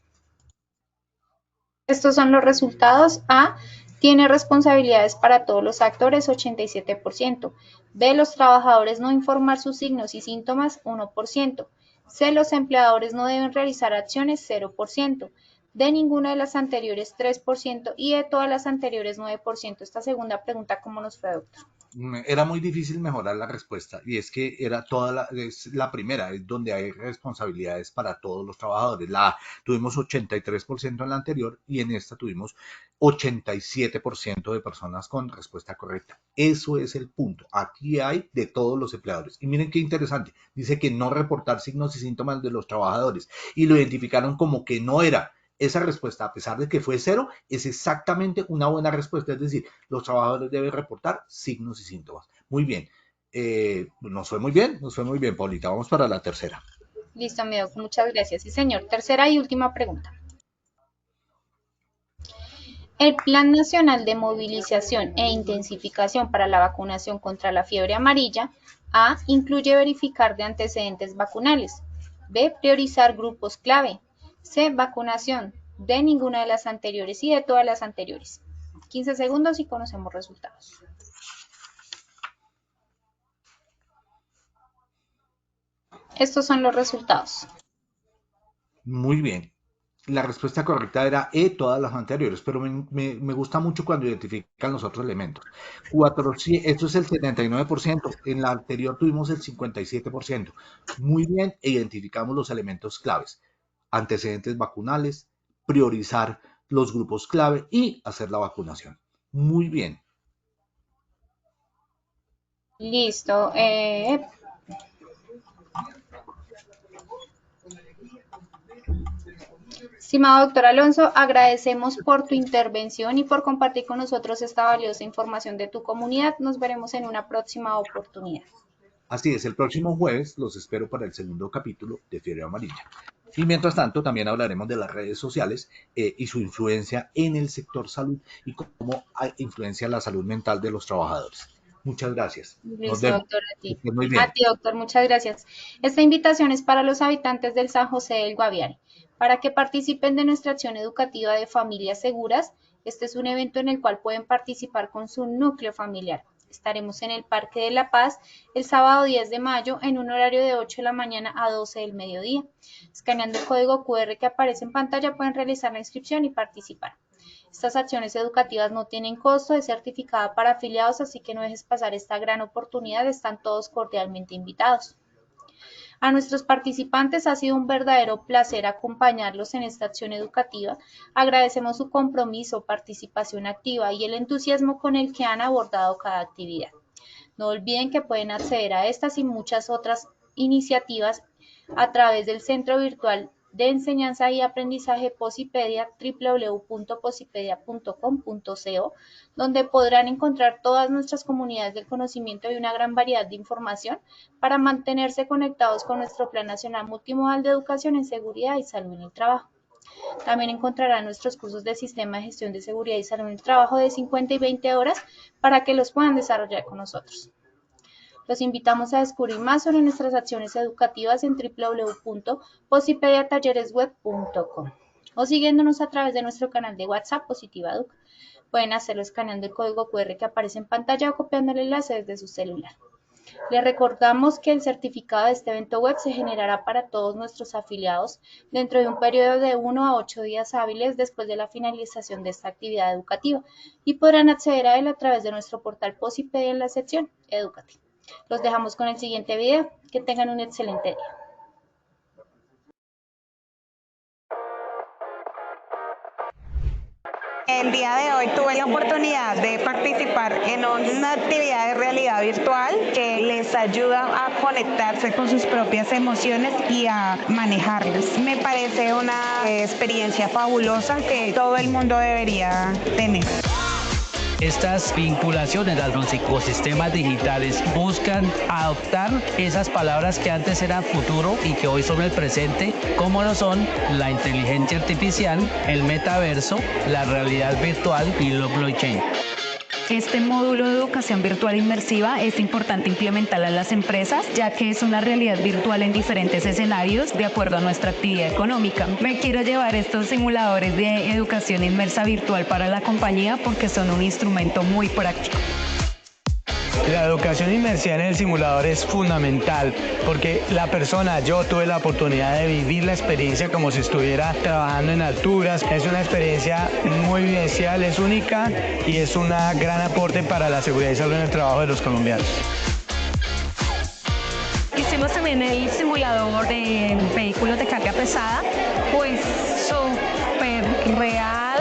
Estos son los resultados. A, tiene responsabilidades para todos los actores, 87%. B, los trabajadores no informar sus signos y síntomas, 1%. C, los empleadores no deben realizar acciones, 0%. D, ninguna de las anteriores, 3%. Y de todas las anteriores, 9%. Esta segunda pregunta, ¿cómo nos fue, doctor? Era muy difícil mejorar la respuesta y es que era es la primera, es donde hay responsabilidades para todos los trabajadores. Tuvimos 83% en la anterior y en esta tuvimos 87% de personas con respuesta correcta. Eso es el punto. Aquí hay de todos los empleadores. Y miren qué interesante. Dice que no reportar signos y síntomas de los trabajadores y lo identificaron como que no era. Esa respuesta, a pesar de que fue cero, es exactamente una buena respuesta. Es decir, los trabajadores deben reportar signos y síntomas. Muy bien. Nos fue muy bien, Paulita. Vamos para la tercera. Listo, amigo. Muchas gracias. Sí, señor. Tercera y última pregunta. El Plan Nacional de Movilización e Intensificación para la Vacunación contra la Fiebre Amarilla A. Incluye verificar de antecedentes vacunales. B. Priorizar grupos clave. C. Vacunación. D. Ninguna de las anteriores y de todas las anteriores. 15 segundos y conocemos resultados. Estos son los resultados. Muy bien. La respuesta correcta era todas las anteriores, pero me gusta mucho cuando identifican los otros elementos. Esto es el 79%, en la anterior tuvimos el 57%. Muy bien, identificamos los elementos claves. Antecedentes vacunales, priorizar los grupos clave y hacer la vacunación. Muy bien. Listo. Estimado doctor Alonso, agradecemos por tu intervención y por compartir con nosotros esta valiosa información de tu comunidad. Nos veremos en una próxima oportunidad. Así es, el próximo jueves los espero para el segundo capítulo de Fiebre Amarilla. Y mientras tanto, también hablaremos de las redes sociales y su influencia en el sector salud y cómo influencia la salud mental de los trabajadores. Muchas gracias. Nos Listo, vemos. doctor, a Que ti. estés muy A bien. ti, doctor, muchas gracias. Esta invitación es para los habitantes del San José del Guaviare, para que participen de nuestra acción educativa de Familias Seguras. Este es un evento en el cual pueden participar con su núcleo familiar. Estaremos en el Parque de la Paz el sábado 10 de mayo en un horario de 8 de la mañana a 12 del mediodía. Escaneando el código QR que aparece en pantalla pueden realizar la inscripción y participar. Estas acciones educativas no tienen costo, es certificada para afiliados, así que no dejes pasar esta gran oportunidad, están todos cordialmente invitados. A nuestros participantes ha sido un verdadero placer acompañarlos en esta acción educativa. Agradecemos su compromiso, participación activa y el entusiasmo con el que han abordado cada actividad. No olviden que pueden acceder a estas y muchas otras iniciativas a través del Centro Virtual de Enseñanza y Aprendizaje Posipedia, www.posipedia.com.co, donde podrán encontrar todas nuestras comunidades del conocimiento y una gran variedad de información para mantenerse conectados con nuestro Plan Nacional Multimodal de Educación en Seguridad y Salud en el Trabajo. También encontrarán nuestros cursos de Sistema de Gestión de Seguridad y Salud en el Trabajo de 50 y 20 horas para que los puedan desarrollar con nosotros. Los invitamos a descubrir más sobre nuestras acciones educativas en www.posipediatalleresweb.com o siguiéndonos a través de nuestro canal de WhatsApp Positiva Educa. Pueden hacerlo escaneando el código QR que aparece en pantalla o copiando el enlace desde su celular. Les recordamos que el certificado de este evento web se generará para todos nuestros afiliados dentro de un periodo de 1 a 8 días hábiles después de la finalización de esta actividad educativa y podrán acceder a él a través de nuestro portal Posipedia en la sección Educativa. Los dejamos con el siguiente video. Que tengan un excelente día. El día de hoy tuve la oportunidad de participar en una actividad de realidad virtual que les ayuda a conectarse con sus propias emociones y a manejarlas. Me parece una experiencia fabulosa que todo el mundo debería tener. Estas vinculaciones a los ecosistemas digitales buscan adoptar esas palabras que antes eran futuro y que hoy son el presente, como lo son la inteligencia artificial, el metaverso, la realidad virtual y lo blockchain. Este módulo de educación virtual inmersiva es importante implementarlo en las empresas, ya que es una realidad virtual en diferentes escenarios de acuerdo a nuestra actividad económica. Me quiero llevar estos simuladores de educación inmersa virtual para la compañía porque son un instrumento muy práctico. La educación inmersiva en el simulador es fundamental porque yo tuve la oportunidad de vivir la experiencia como si estuviera trabajando en alturas. Es una experiencia muy vivencial, es única y es un gran aporte para la seguridad y salud en el trabajo de los colombianos. Hicimos también el simulador de vehículos de carga pesada, pues súper real.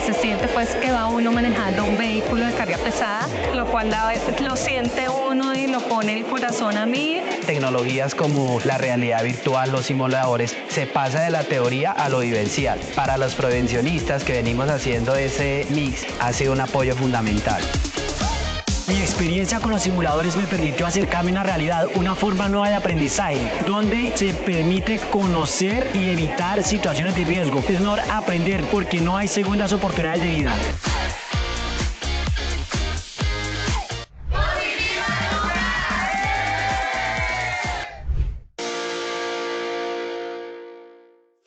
Se siente pues que va uno manejando un vehículo de carga pesada, lo cual a veces lo siente uno y lo pone el corazón a mí. Tecnologías como la realidad virtual, los simuladores, se pasa de la teoría a lo vivencial. Para los prevencionistas que venimos haciendo ese mix, ha sido un apoyo fundamental. Mi experiencia con los simuladores me permitió acercarme a una realidad, una forma nueva de aprendizaje, donde se permite conocer y evitar situaciones de riesgo. Es mejor aprender porque no hay segundas oportunidades de vida.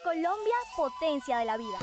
Colombia, potencia de la vida.